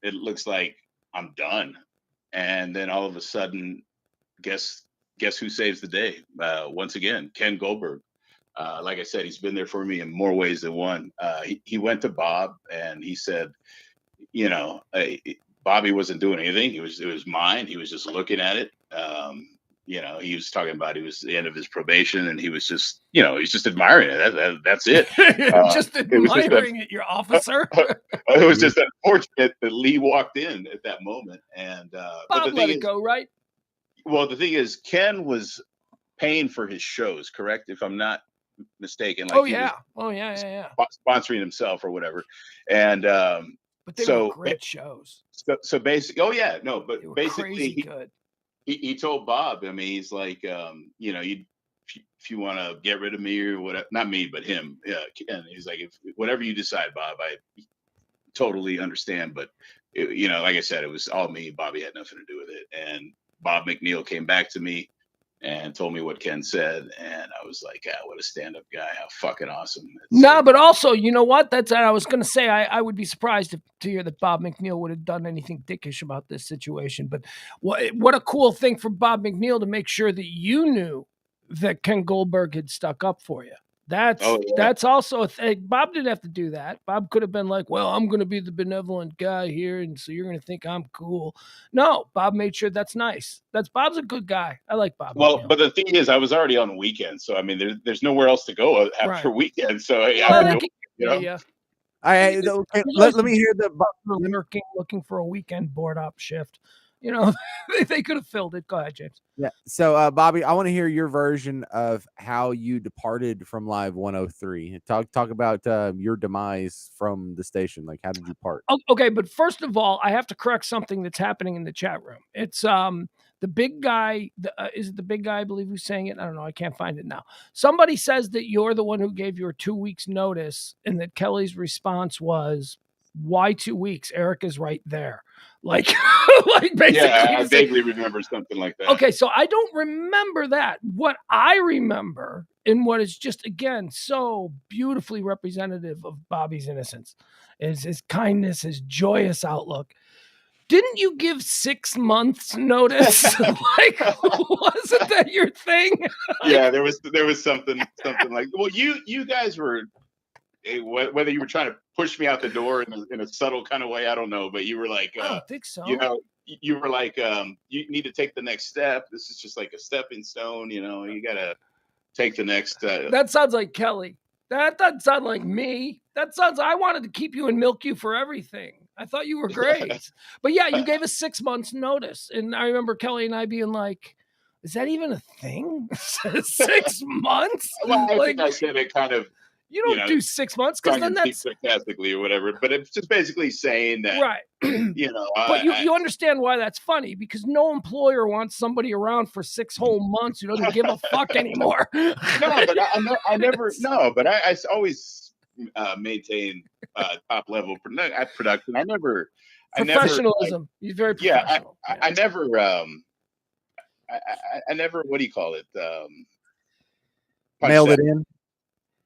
it looks like I'm done. And then all of a sudden, guess who saves the day? Once again, Ken Goldberg. Like I said, he's been there for me in more ways than one. He went to Bob and he said, Bobby wasn't doing anything. It was mine. He was just looking at it. He was talking about he was the end of his probation, and he was just, he's just admiring it. That's it. Just It was just admiring it, your officer. it was just unfortunate that Lee walked in at that moment. And but Bob let it go, right? well, the thing is, Ken was paying for his shows, correct? If I'm not mistaken, like he was Yeah. sponsoring himself or whatever. And But they were great shows. so basically, oh yeah, no, but They were basically, crazy good. he told Bob. I mean, he's like, if you want to get rid of me or whatever, not me, but him. Yeah, and he's like, if whatever you decide, Bob, I totally understand. But like I said, it was all me. Bobby had nothing to do with it. And Bob McNeil came back to me and told me what Ken said, and I was like, what a stand-up guy. How fucking awesome. But also, you know what? That's what I was going to say. I would be surprised to hear that Bob McNeil would have done anything dickish about this situation. But what a cool thing for Bob McNeil to make sure that you knew that Ken Goldberg had stuck up for you. That's also a thing. Bob didn't have to do that. Bob could have been like, well, I'm going to be the benevolent guy here, and so you're going to think I'm cool. No, Bob made sure that's nice. Bob's a good guy. I like Bob. Well, McNeil. but the thing is, I was already on weekend, so I mean, there's nowhere else to go after weekend. So I have to do it, All right, okay, let me hear the looking for a weekend board up shift. They could have filled it. Go ahead, James. Yeah. So, Bobby, I want to hear your version of how you departed from Live 103. Talk about your demise from the station. Like, how did you part? Okay, but first of all, I have to correct something that's happening in the chat room. It's the big guy. Is it the big guy? I believe who's saying it. I don't know. I can't find it now. Somebody says that you're the one who gave your 2 weeks notice, and that Kelly's response was, "Why 2 weeks? Eric is right there." Like basically. Yeah, I vaguely remember something like that. Okay, so I don't remember that. What I remember, and what is just, again, so beautifully representative of Bobby's innocence, is his kindness, his joyous outlook. Didn't you give 6 months notice? Like, wasn't that your thing? Yeah, there was something like, well, you guys were, whether you were trying to push me out the door in a subtle kind of way, I don't know, but you were like, I don't think so. You were like, you need to take the next step. This is just like a stepping stone. You got to take the next. That sounds like Kelly. That doesn't sound like me. That sounds. I wanted to keep you and milk you for everything. I thought you were great, but yeah, you gave us 6 months notice, and I remember Kelly and I being like, "Is that even a thing? 6 months? Well, I Like think I said it kind of, you you don't know, do 6 months because tongue then in cheek that's sarcastically or whatever. But it's just basically saying that, right." you know, But you understand why that's funny because no employer wants somebody around for 6 whole months who doesn't give a fuck anymore. no, but I never, no, but I always maintain top level production. I never, Professionalism. He's very yeah, professional. I never, I never, what do you call it? Punch Mailed that. it in.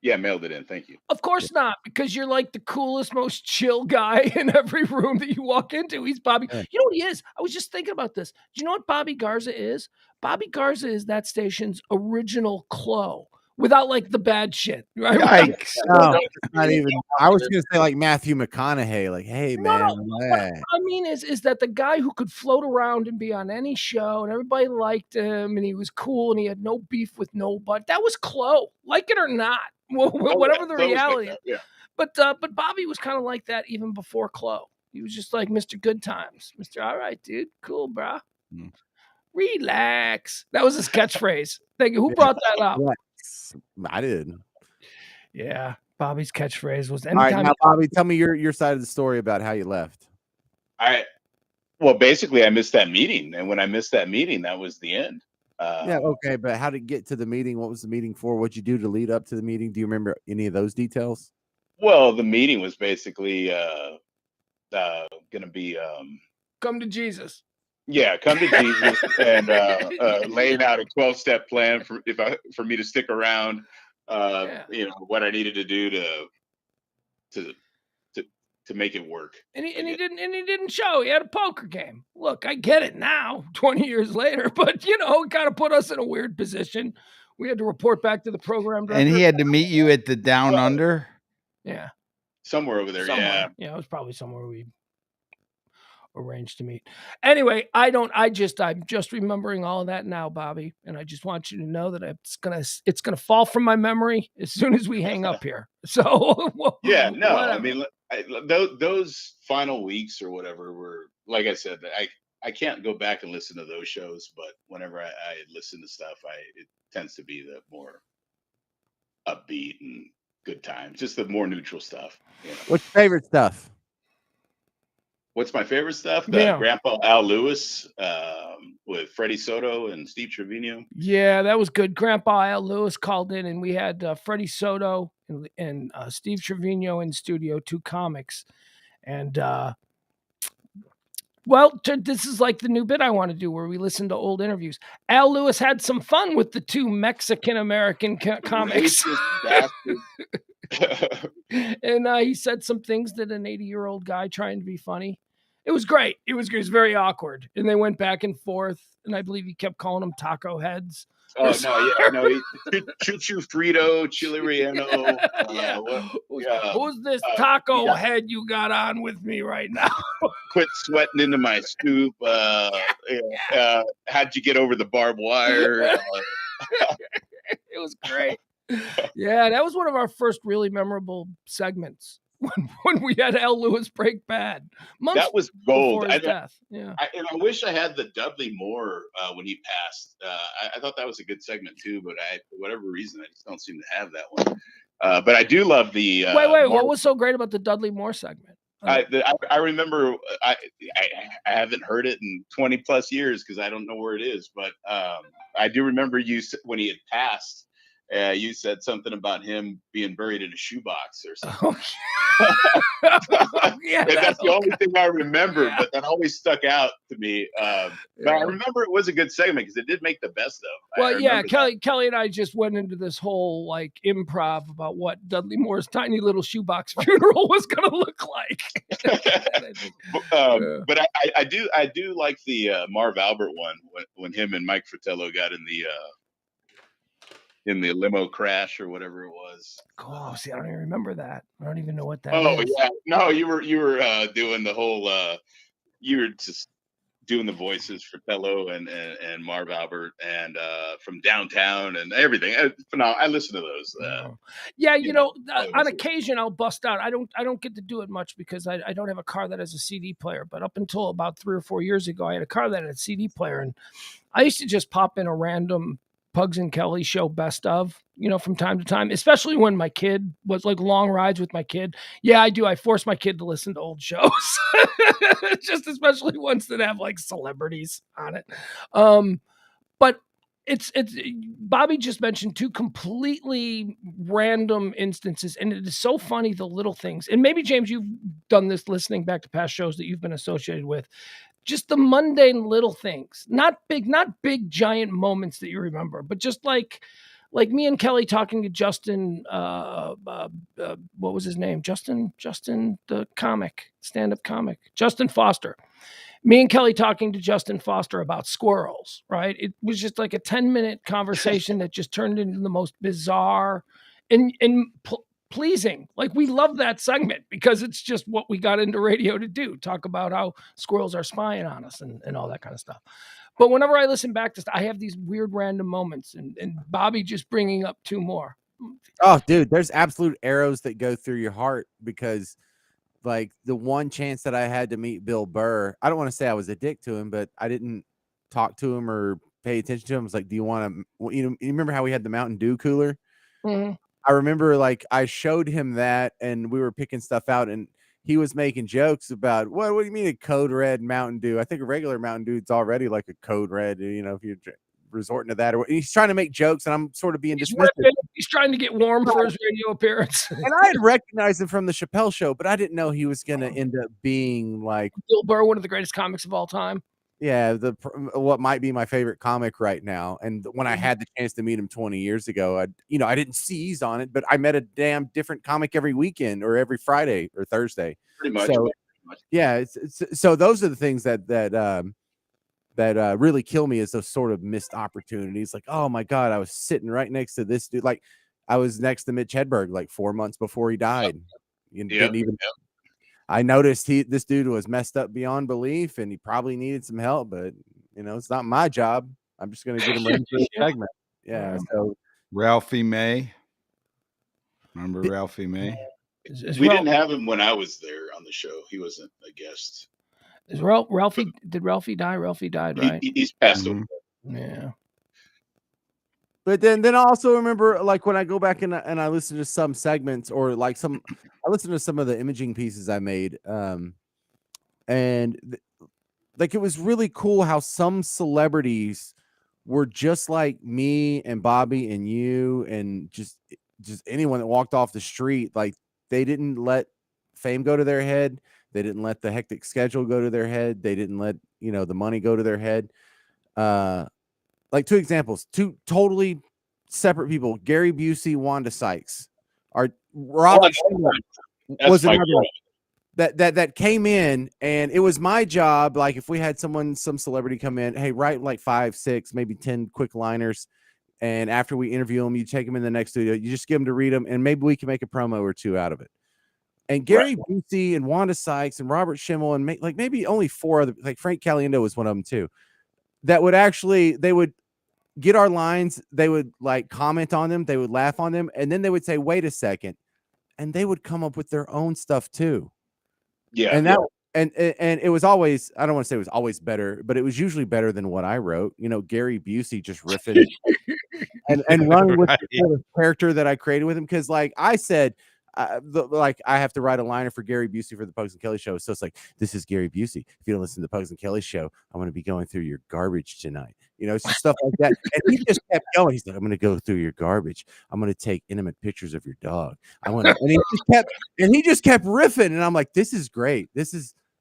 Yeah, mailed it in. Thank you. Of course not, because you're like the coolest, most chill guy in every room that you walk into. He's Bobby. Yeah. You know what he is? I was just thinking about this. Do you know what Bobby Garza is? Bobby Garza is that station's original Chloe without like the bad shit, right? Yikes. No, not even. I was gonna say like Matthew McConaughey, like, hey No, man, what I mean is that the guy who could float around and be on any show and everybody liked him and he was cool and he had no beef with nobody. That was Chloe, like it or not, whatever the reality. Like yeah. But Bobby was kind of like that even before Chloe. He was just like Mr. Good Times, Mr. All right, dude, cool, bro. Relax. That was his catchphrase. Thank you. Who brought that up? I did. Yeah, Bobby's catchphrase was All right, anytime. now Bobby, tell me your side of the story about how you left. Well, basically, I missed that meeting, and when I missed that meeting, that was the end. Yeah, okay, but how to get to the meeting? What was the meeting for? What'd you do to lead up to the meeting? Do you remember any of those details? Well, the meeting was basically going to be come to Jesus. Yeah, come to Jesus and laying out a 12-step plan for me to stick around. You know what I needed to do to make it work. And he didn't show. He had a poker game. Look, I get it now, 20 years later, but you know, it kind of put us in a weird position. We had to report back to the program director. And he had to meet you at the Down Under? Yeah. Somewhere over there, yeah. Yeah, it was probably somewhere we arranged to meet. Anyway, I'm just remembering all of that now, Bobby, and I just want you to know that it's gonna fall from my memory as soon as we hang up here. So yeah, no, whatever. I mean, those final weeks or whatever were, like I said, I can't go back and listen to those shows, but whenever I listen to stuff, it tends to be the more upbeat and good times, just the more neutral stuff. You know? What's your favorite stuff? What's my favorite stuff? Grandpa Al Lewis with Freddie Soto and Steve Trevino. Yeah, that was good. Grandpa Al Lewis called in, and we had Freddie Soto and Steve Trevino in studio, 2 comics. And well, this is like the new bit I want to do where we listen to old interviews. Al Lewis had some fun with the 2 Mexican-American comics. And he said some things that an 80-year-old guy trying to be funny. It was great. It was very awkward. And they went back and forth. And I believe he kept calling them taco heads. Oh, no, Choo Frito, Chile Relleno. Who's this taco head you got on with me right now? Quit sweating into my scoop. How'd you get over the barbed wire? It was great. Yeah, that was one of our first really memorable segments when we had Al Lewis break bad. That was gold. Before his death. Yeah. And I wish I had the Dudley Moore when he passed. I thought that was a good segment too, but for whatever reason, I just don't seem to have that one. But I do love the. Wait! What was so great about the Dudley Moore segment? I remember. I haven't heard it in 20 plus years because I don't know where it is, but I do remember you when he had passed. You said something about him being buried in a shoebox or something. Yeah, that's the only thing I remember, but that always stuck out to me. But I remember it was a good segment because it did make the best of. Well, yeah, Kelly and I just went into this whole like improv about what Dudley Moore's tiny little shoebox funeral was going to look like. But I do like the Marv Albert one when him and Mike Fratello got in the limo crash or whatever it was. Oh, see, I don't even remember that. I don't even know what that is. Oh, yeah. No, you were doing the whole you were just doing the voices for Tello and Marv Albert and from Downtown and everything. I listen to those. Yeah, all on those. occasion I'll bust out. I don't get to do it much because I don't have a car that has a CD player. But up until about 3 or 4 years ago, I had a car that had a CD player, and I used to just pop in a random Pugs and Kelly show best of, from time to time, especially when my kid was like long rides with my kid. Yeah, I do. I force my kid to listen to old shows, just especially ones that have like celebrities on it. But it's Bobby just mentioned two completely random instances, and it is so funny, the little things. And maybe James, you've done this listening back to past shows that you've been associated with. Just the mundane little things, not big giant moments that you remember, but just like me and Kelly talking to Justin. What was his name? Justin, the stand-up comic, Justin Foster. Me and Kelly talking to Justin Foster about squirrels, right? It was just like a 10-minute conversation that just turned into the most bizarre and pleasing. Like, we love that segment because it's just what we got into radio to do, talk about how squirrels are spying on us and all that kind of stuff. But whenever I listen back to I have these weird random moments, and Bobby just bringing up two more. Oh, dude, there's absolute arrows that go through your heart because, like, the one chance that I had to meet Bill Burr, I don't want to say I was a dick to him, but I didn't talk to him or pay attention to him. I was like, do you want to, you remember how we had the Mountain Dew cooler? Mm-hmm. I remember, like, I showed him that and we were picking stuff out and he was making jokes about, what do you mean a code red Mountain Dew? I think a regular Mountain Dew's already like a code red, if you're resorting to that. Or he's trying to make jokes and I'm sort of being dismissive. He's trying to get warm for his radio appearance. And I had recognized him from the Chappelle Show, but I didn't know he was going to end up being like Bill Burr, one of the greatest comics of all time. Yeah, what might be my favorite comic right now. And when I had the chance to meet him 20 years ago, I didn't seize on it, but I met a damn different comic every weekend or every Friday or Thursday. Pretty much. So, yeah, so those are the things that really kill me, is those sort of missed opportunities. Like, oh my God, I was sitting right next to this dude. Like, I was next to Mitch Hedberg like 4 months before he died. You didn't even. I noticed this dude was messed up beyond belief, and he probably needed some help. But it's not my job. I'm just going to get him ready for the segment. Yeah. So Ralphie May. Remember Ralphie May? We didn't have him when I was there on the show. He wasn't a guest. Is Ralphie? Did Ralphie die? Ralphie died, right? He's passed away. Yeah. But then I also remember, like, when I go back and I listen to some segments, or like I listen to some of the imaging pieces I made, and like, it was really cool how some celebrities were just like me and Bobby and you and just anyone that walked off the street. Like, they didn't let fame go to their head. They didn't let the hectic schedule go to their head. They didn't let the money go to their head. Like, two examples, two totally separate people: Gary Busey, Wanda Sykes. Robert was another one that came in, and it was my job. Like, if we had some celebrity come in, hey, write like 5, 6, maybe 10 quick liners, and after we interview them, you take them in the next studio, you just give them to read them, and maybe we can make a promo or two out of it. And Gary Busey and Wanda Sykes and Robert Schimmel and maybe only 4 other, like Frank Caliendo was one of them too, that would actually, they would get our lines, they would like comment on them, they would laugh on them, and then they would say, wait a second, and they would come up with their own stuff too. Yeah. And that and it was always, I don't want to say it was always better, but it was usually better than what I wrote. Gary Busey just riffing and running with the sort of character that I created with him, because like I said, I have to write a liner for Gary Busey for the Pugs and Kelly show. So it's like, this is Gary Busey. If you don't listen to the Pugs and Kelly show, I'm going to be going through your garbage tonight. It's just stuff like that. And he just kept going. He's like, I'm going to go through your garbage. I'm going to take intimate pictures of your dog. And he just kept riffing. And I'm like, this is great.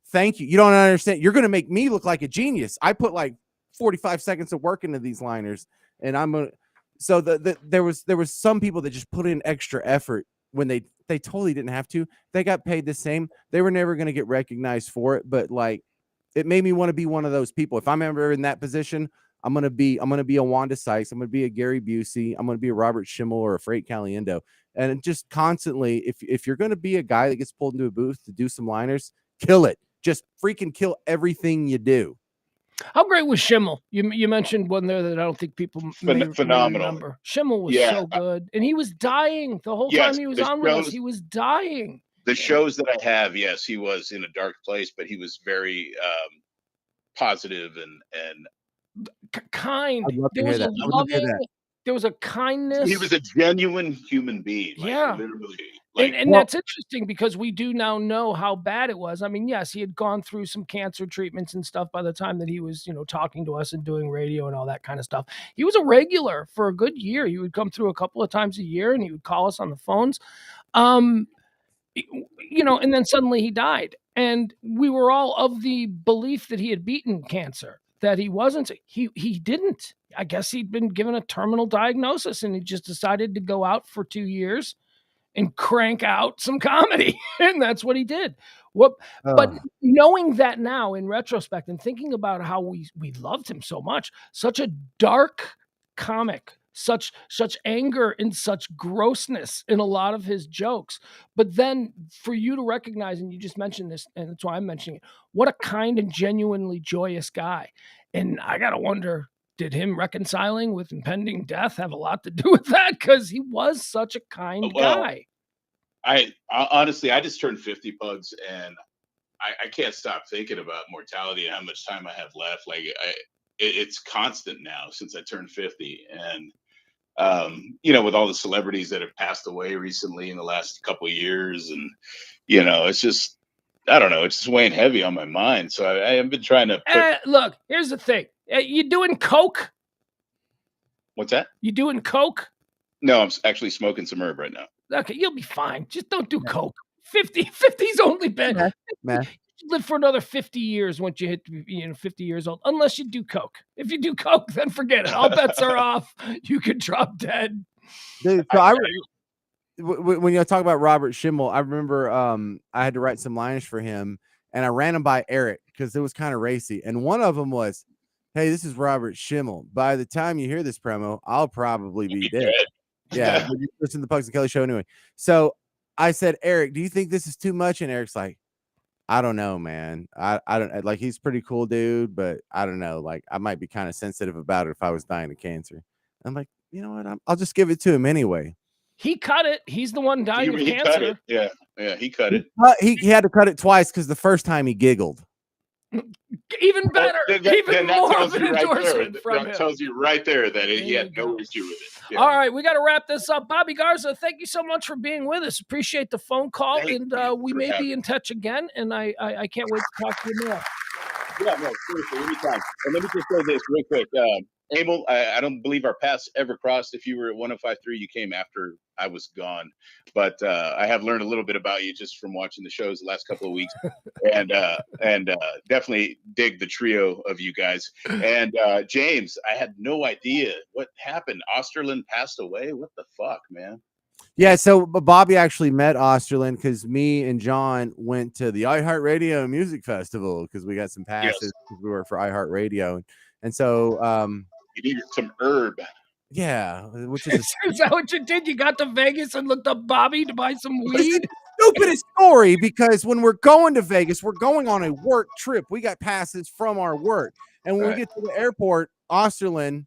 Thank you. You don't understand. You're going to make me look like a genius. I put like 45 seconds of work into these liners, and I'm going to. So there was some people that just put in extra effort when they totally didn't have to. They got paid the same. They were never going to get recognized for it, but like, it made me want to be one of those people. If I'm ever in that position, I'm going to be a Wanda Sykes. I'm going to be a Gary Busey. I'm going to be a Robert Schimmel or a Frank Caliendo. And just constantly, if you're going to be a guy that gets pulled into a booth to do some liners, kill it. Just freaking kill everything you do. How great was Schimmel? You mentioned one there that I don't think people may Phenomenal. remember. Schimmel was so good, and he was dying the whole time he was on with us. He was dying. The shows that I have, yes, he was in a dark place, but he was very positive and kind. I'd love to hear that. I would love to hear that. There was a kindness. He was a genuine human being. Like, literally. Like, and that's interesting because we do now know how bad it was. I mean, yes, he had gone through some cancer treatments and stuff by the time that he was, talking to us and doing radio and all that kind of stuff. He was a regular for a good year. He would come through a couple of times a year and he would call us on the phones. And then suddenly he died. And we were all of the belief that he had beaten cancer, that he wasn't. He didn't. I guess he'd been given a terminal diagnosis and he just decided to go out for 2 years and crank out some comedy. And that's what he did. But knowing that now in retrospect and thinking about how we loved him so much, such a dark comic, such anger and such grossness in a lot of his jokes. But then for you to recognize, and you just mentioned this, and that's why I'm mentioning it, what a kind and genuinely joyous guy. And I got to wonder, did him reconciling with impending death have a lot to do with that? Because he was such a kind guy. I honestly, I just turned 50, Pugs, and I can't stop thinking about mortality and how much time I have left. Like, it's constant now since I turned 50. And, with all the celebrities that have passed away recently in the last couple of years. And, it's just, I don't know, it's just weighing heavy on my mind. So I have been trying to look, here's the thing. You doing coke? What's that? You doing coke? No, I'm actually smoking some herb right now. Okay, you'll be fine. Just don't do coke. 50's only been. Live for another 50 years once you hit 50 years old, unless you do coke. If you do coke, then forget it. All bets are off. You could drop dead. Dude, so when you talk about Robert Schimmel, I remember I had to write some lines for him, and I ran them by Eric because it was kind of racy. And one of them was, "Hey, this is Robert Schimmel. By the time you hear this promo, I'll probably be dead." Yeah, you listen to the Pugs and Kelly show anyway. So I said, "Eric, do you think this is too much?" And Eric's like, "I don't know, man. I don't like. He's a pretty cool dude, but I don't know. Like, I might be kind of sensitive about it if I was dying of cancer." I'm like, you know what? I'll just give it to him anyway. He cut it. He's the one dying of cancer. Cut it. Yeah, he cut it. He had to cut it twice because the first time he giggled. Even better. Even more of an endorsement from him. That tells you right there that he had no issue with it. Yeah. All right, we got to wrap this up. Bobby Garza, thank you so much for being with us. Appreciate the phone call, and we may be in touch again, and I can't wait to talk to you more. Yeah, no, seriously, anytime. And let me just say this real quick. Abel, I don't believe our paths ever crossed. If you were at 105.3, you came after I was gone. But I have learned a little bit about you just from watching the shows the last couple of weeks, and definitely dig the trio of you guys. And James, I had no idea what happened. Osterland passed away. What the fuck, man? Yeah, so Bobby actually met Osterland because me and John went to the iHeartRadio Music Festival because we got some passes because we work for iHeartRadio. And so you needed some herb. Yeah, which is is that what you did? You got to Vegas and looked up Bobby to buy some weed? Stupidest story, because when we're going to Vegas, we're going on a work trip. We got passes from our work. And when we get to the airport, Osterland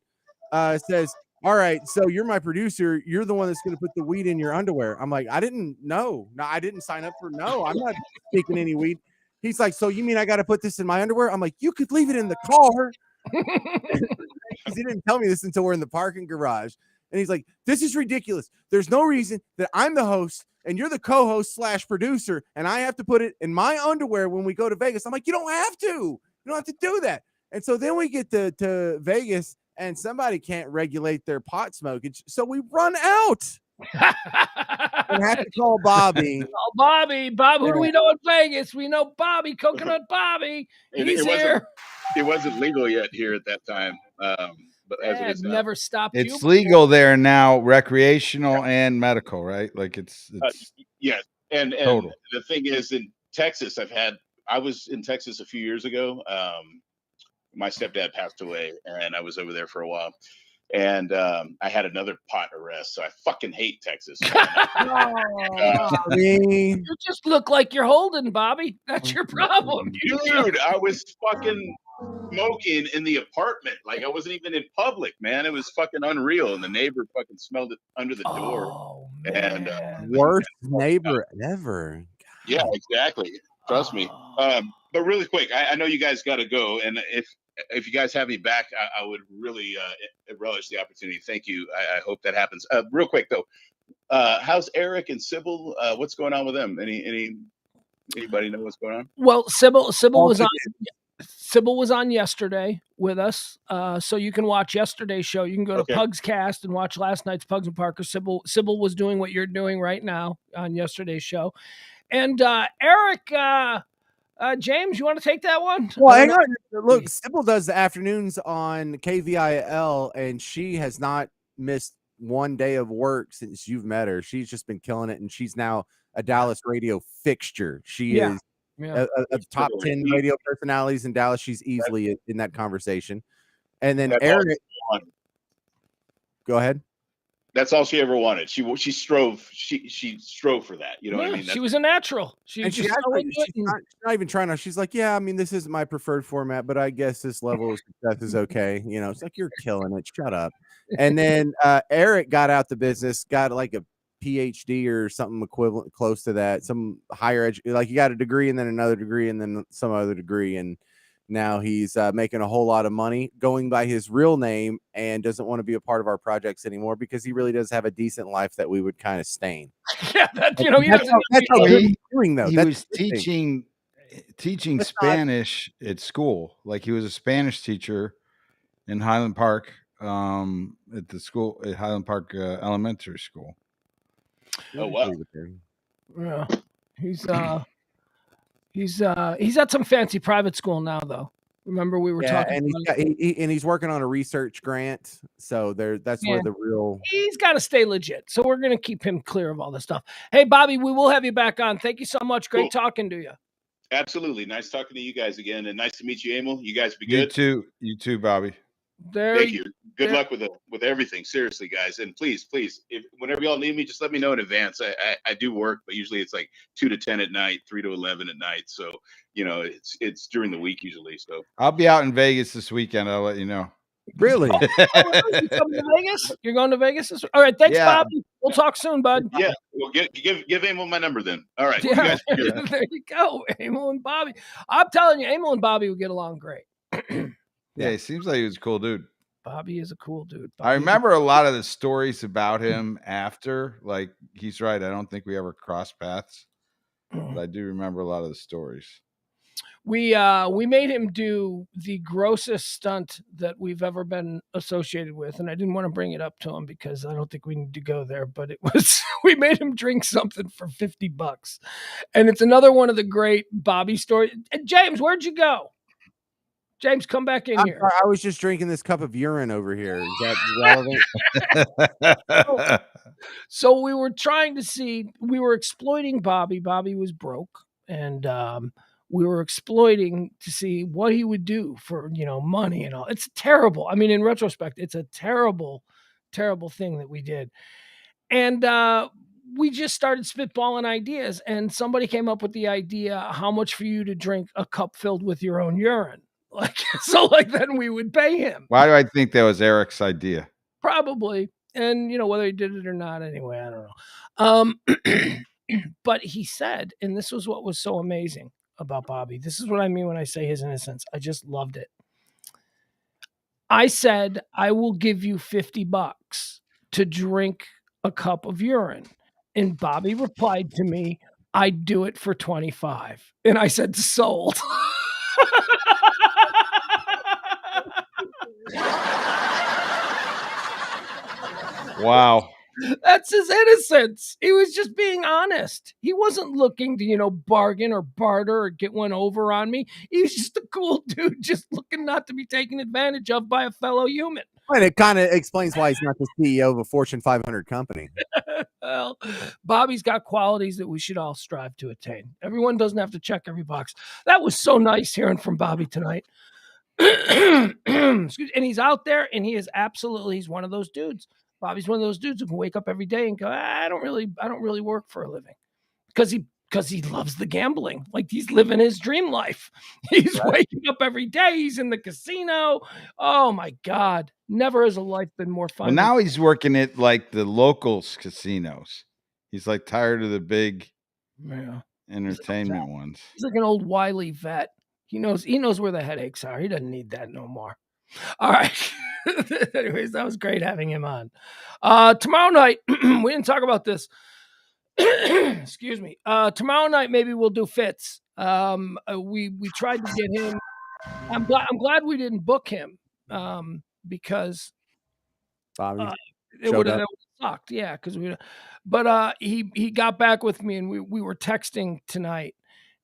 says, "All right, so you're my producer. You're the one that's going to put the weed in your underwear." I'm like, I didn't know. No, I didn't sign up for I'm not taking any weed. He's like, "So you mean I got to put this in my underwear?" I'm like, "You could leave it in the car." Because he didn't tell me this until we're in the parking garage. And he's like, "This is ridiculous. There's no reason that I'm the host and you're the co-host / producer, and I have to put it in my underwear when we go to Vegas." I'm like, "You don't have to. You don't have to do that." And so then we get to Vegas, and somebody can't regulate their pot smoking, so we run out. We have to call Bobby. Bob, who do we know in Vegas? We know Bobby, Coconut Bobby. He's here. It wasn't legal yet here at that time, but as it is now. Never stopped. It's legal there now, recreational and medical, right? Like it's yes. And total. The thing is, in Texas, I was in Texas a few years ago. My stepdad passed away, and I was over there for a while. And I had another pot arrest, so I fucking hate Texas. You just look like you're holding, Bobby. That's your problem. Dude, I was fucking smoking in the apartment. Like I wasn't even in public, man. It was fucking unreal. And the neighbor fucking smelled it under the door. Oh And man. Worst neighbor ever. yeah, God. exactly. Trust me. Oh. But really quick, I know you guys got to go, and if you guys have me back, I would really relish the opportunity. Thank you. I hope that happens. Real quick though, how's Eric and Sybil? What's going on with them? Anybody know what's going on? Well, Sybil was on. Again. Sybil was on yesterday with us, so you can watch yesterday's show. You can go to Okay. Pugs Cast and watch last night's Pugs and Parker. Sybil was doing what you're doing right now on yesterday's show, and Eric, James, you want to take that one? Well, hang on. Look, Sybil does the afternoons on KVIL, and she has not missed one day of work since you've met her. She's just been killing it, and she's now a Dallas radio fixture. She is a top 10 radio personalities in Dallas. She's easily in that conversation. And then Eric, go ahead. That's all she ever wanted. She strove for that. You know what I mean? She was a natural. She's not even trying to. She's like, yeah, I mean, this is my preferred format, but I guess this level of success is okay. You know, it's like, you're killing it. Shut up. And then Eric got out the business, got like a PhD or something equivalent, close to that, some higher like he got a degree and then another degree and then some other degree, and now he's making a whole lot of money going by his real name and doesn't want to be a part of our projects anymore because he really does have a decent life that we would kind of stain. Yeah, that's how he's doing though. He was teaching Spanish at school. Like he was a Spanish teacher in Highland Park, at the school at Highland Park Elementary School. Oh wow! Yeah, he's at some fancy private school now, though. Remember we were talking, and he's working on a research grant. So that's where the real. He's got to stay legit. So we're gonna keep him clear of all this stuff. Hey, Bobby, we will have you back on. Thank you so much. Great talking to you. Absolutely, nice talking to you guys again, and nice to meet you, Emil. You guys be good. You too, Bobby. Thank you. Good luck with everything. Seriously, guys, and please, if whenever y'all need me, just let me know in advance. I do work, but usually it's like 2 to 10 at night, 3 to 11 at night. So it's during the week usually. So I'll be out in Vegas this weekend. I'll let you know. Really? You coming to Vegas? You're going to Vegas this week? All right. Thanks, Bobby. We'll talk soon, bud. Yeah. Well, give Emil my number then. All right. Yeah, there you go. Emil and Bobby. I'm telling you, Emil and Bobby would get along great. Yeah, he seems like he was a cool dude. Bobby is a cool dude. I remember a lot of the stories about him after. Like, he's right. I don't think we ever crossed paths, but I do remember a lot of the stories. We made him do the grossest stunt that we've ever been associated with, and I didn't want to bring it up to him because I don't think we need to go there. But it was we made him drink something for $50, and it's another one of the great Bobby stories. James, where'd you go? James, come back in here. I was just drinking this cup of urine over here. Is that relevant? So we were trying to see, we were exploiting Bobby. Bobby was broke, and we were exploiting to see what he would do for, money and all. It's terrible. I mean, in retrospect, it's a terrible, terrible thing that we did. And we just started spitballing ideas, and somebody came up with the idea, how much for you to drink a cup filled with your own urine? Then we would pay him. Why do I think that was Eric's idea? Probably. And, whether he did it or not, anyway, I don't know. But he said, and this was what was so amazing about Bobby. This is what I mean when I say his innocence. I just loved it. I said, I will give you $50 to drink a cup of urine. And Bobby replied to me, I'd do it for 25. And I said, sold. Wow. That's his innocence. He was just being honest. He wasn't looking to, bargain or barter or get one over on me. He was just a cool dude, just looking not to be taken advantage of by a fellow human. And it kind of explains why he's not the CEO of a Fortune 500 company. Well, Bobby's got qualities that we should all strive to attain. Everyone doesn't have to check every box. That was so nice hearing from Bobby tonight. And he's out there, and he's one of those dudes. Bobby's one of those dudes who can wake up every day and go, I don't really work for a living, because because he loves the gambling. Like he's living his dream life. He's waking up every day. He's in the casino. Oh my God. Never has a life been more fun. Well, now he's working at like the locals casinos. He's like tired of the big entertainment ones. He's like an old wily vet. He knows where the headaches are. He doesn't need that no more. All right. Anyways, that was great having him on. Tomorrow night, we didn't talk about this. Excuse me. Tomorrow night, maybe we'll do Fitz. We tried to get him. I'm glad we didn't book him. Because it would have sucked. Yeah, because he got back with me and we were texting tonight,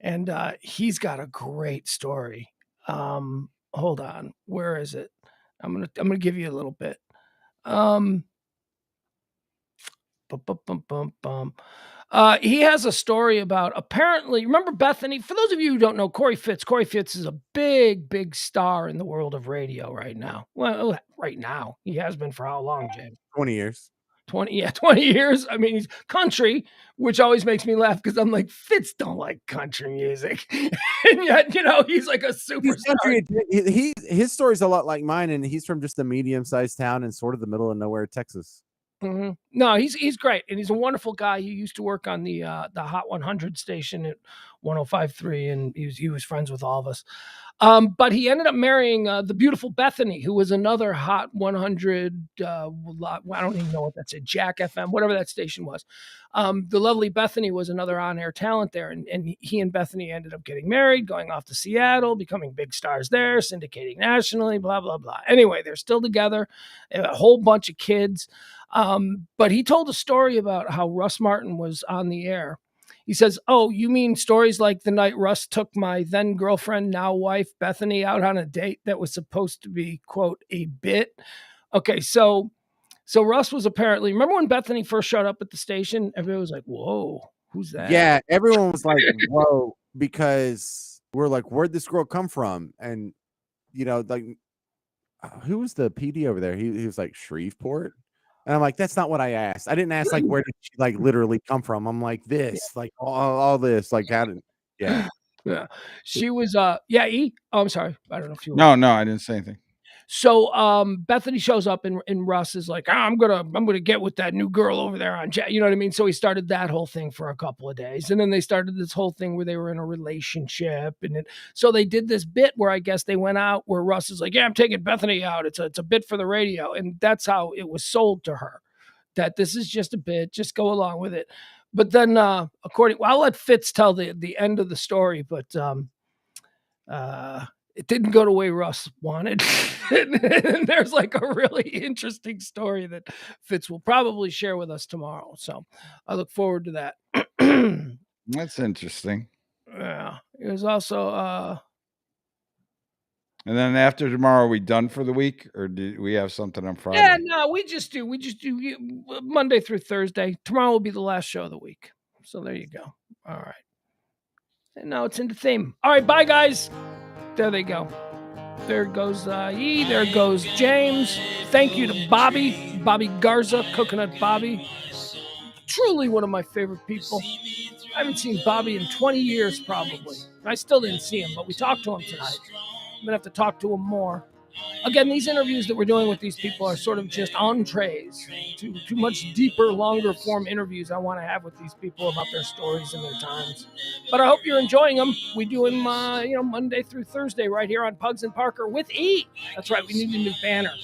and he's got a great story. Hold on, where is it? I'm gonna give you a little bit. He has a story about, apparently, remember Bethany? For those of you who don't know, Corey Fitz is a big star in the world of radio right now. Well, right now. He has been for how long, James? 20 years. 20 years. I mean, he's country, which always makes me laugh because I'm like, Fitz don't like country music. And yet, he's like a superstar. His story's a lot like mine, and he's from just a medium-sized town in sort of the middle of nowhere, Texas. Mm-hmm. No, he's great, and he's a wonderful guy. He used to work on the Hot 100 station at 105.3, and he was friends with all of us. But he ended up marrying the beautiful Bethany, who was another Hot 100. I don't even know what that's at, Jack FM, whatever that station was. The lovely Bethany was another on-air talent there, and he and Bethany ended up getting married, going off to Seattle, becoming big stars there, syndicating nationally, blah, blah, blah. Anyway, they're still together, a whole bunch of kids. But he told a story about how Russ Martin was on the air. He says, "Oh, you mean stories like the night Russ took my then girlfriend, now wife, Bethany, out on a date that was supposed to be, quote, a bit?" Okay, so Russ was apparently, remember when Bethany first showed up at the station? Everybody was like, "Whoa, who's that?" Yeah, everyone was like, "Whoa," because we're like, "Where'd this girl come from?" And like, who was the PD over there? He was like Shreveport. And I'm like, that's not what I asked. I didn't ask like where did she like literally come from. I'm like this, like all this, like how did yeah. She was E. Oh, I'm sorry. I don't know if you were. No, I didn't say anything. So Bethany shows up and Russ is like, I'm gonna get with that new girl over there on Jack. You know what I mean? So he started that whole thing for a couple of days, and then they started this whole thing where they were in a relationship, and so they did this bit where I guess they went out where Russ is like, yeah, I'm taking Bethany out. It's a bit for the radio, and that's how it was sold to her, that this is just a bit, just go along with it. But then I'll let Fitz tell the end of the story, but it didn't go the way Russ wanted. And there's like a really interesting story that Fitz will probably share with us tomorrow. So I look forward to that. That's interesting. Yeah. It was also and then after tomorrow, are we done for the week, or do we have something on Friday? Yeah, no, we just do Monday through Thursday. Tomorrow will be the last show of the week. So there you go. All right. And now it's into theme. All right, bye guys. There they go. There goes E. There goes James. Thank you to Bobby Garza, Coconut Bobby. Truly one of my favorite people. I haven't seen Bobby in 20 years probably. I still didn't see him, but we talked to him tonight. I'm going to have to talk to him more. Again, these interviews that we're doing with these people are sort of just entrees to much deeper, longer form interviews I want to have with these people about their stories and their times. But I hope you're enjoying them. We do them, Monday through Thursday right here on Pugs and Parker with E. That's right. We need a new banner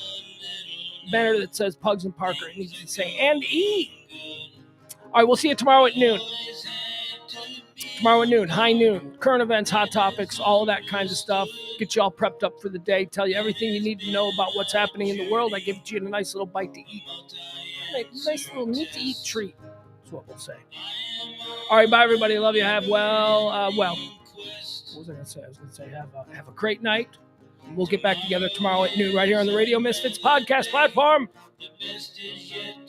that says Pugs and Parker. It needs to say and E. All right, we'll see you tomorrow at noon. High noon, current events, hot topics, all of that kind of stuff. Get you all prepped up for the day, tell you everything you need to know about what's happening in the world. I give you a nice little bite to eat. Nice little meat-to-eat treat is what we'll say. All right, bye, everybody. Love you. Have what was I going to say? I was going to say have a great night. We'll get back together tomorrow at noon right here on the Radio Misfits podcast platform. The best is yet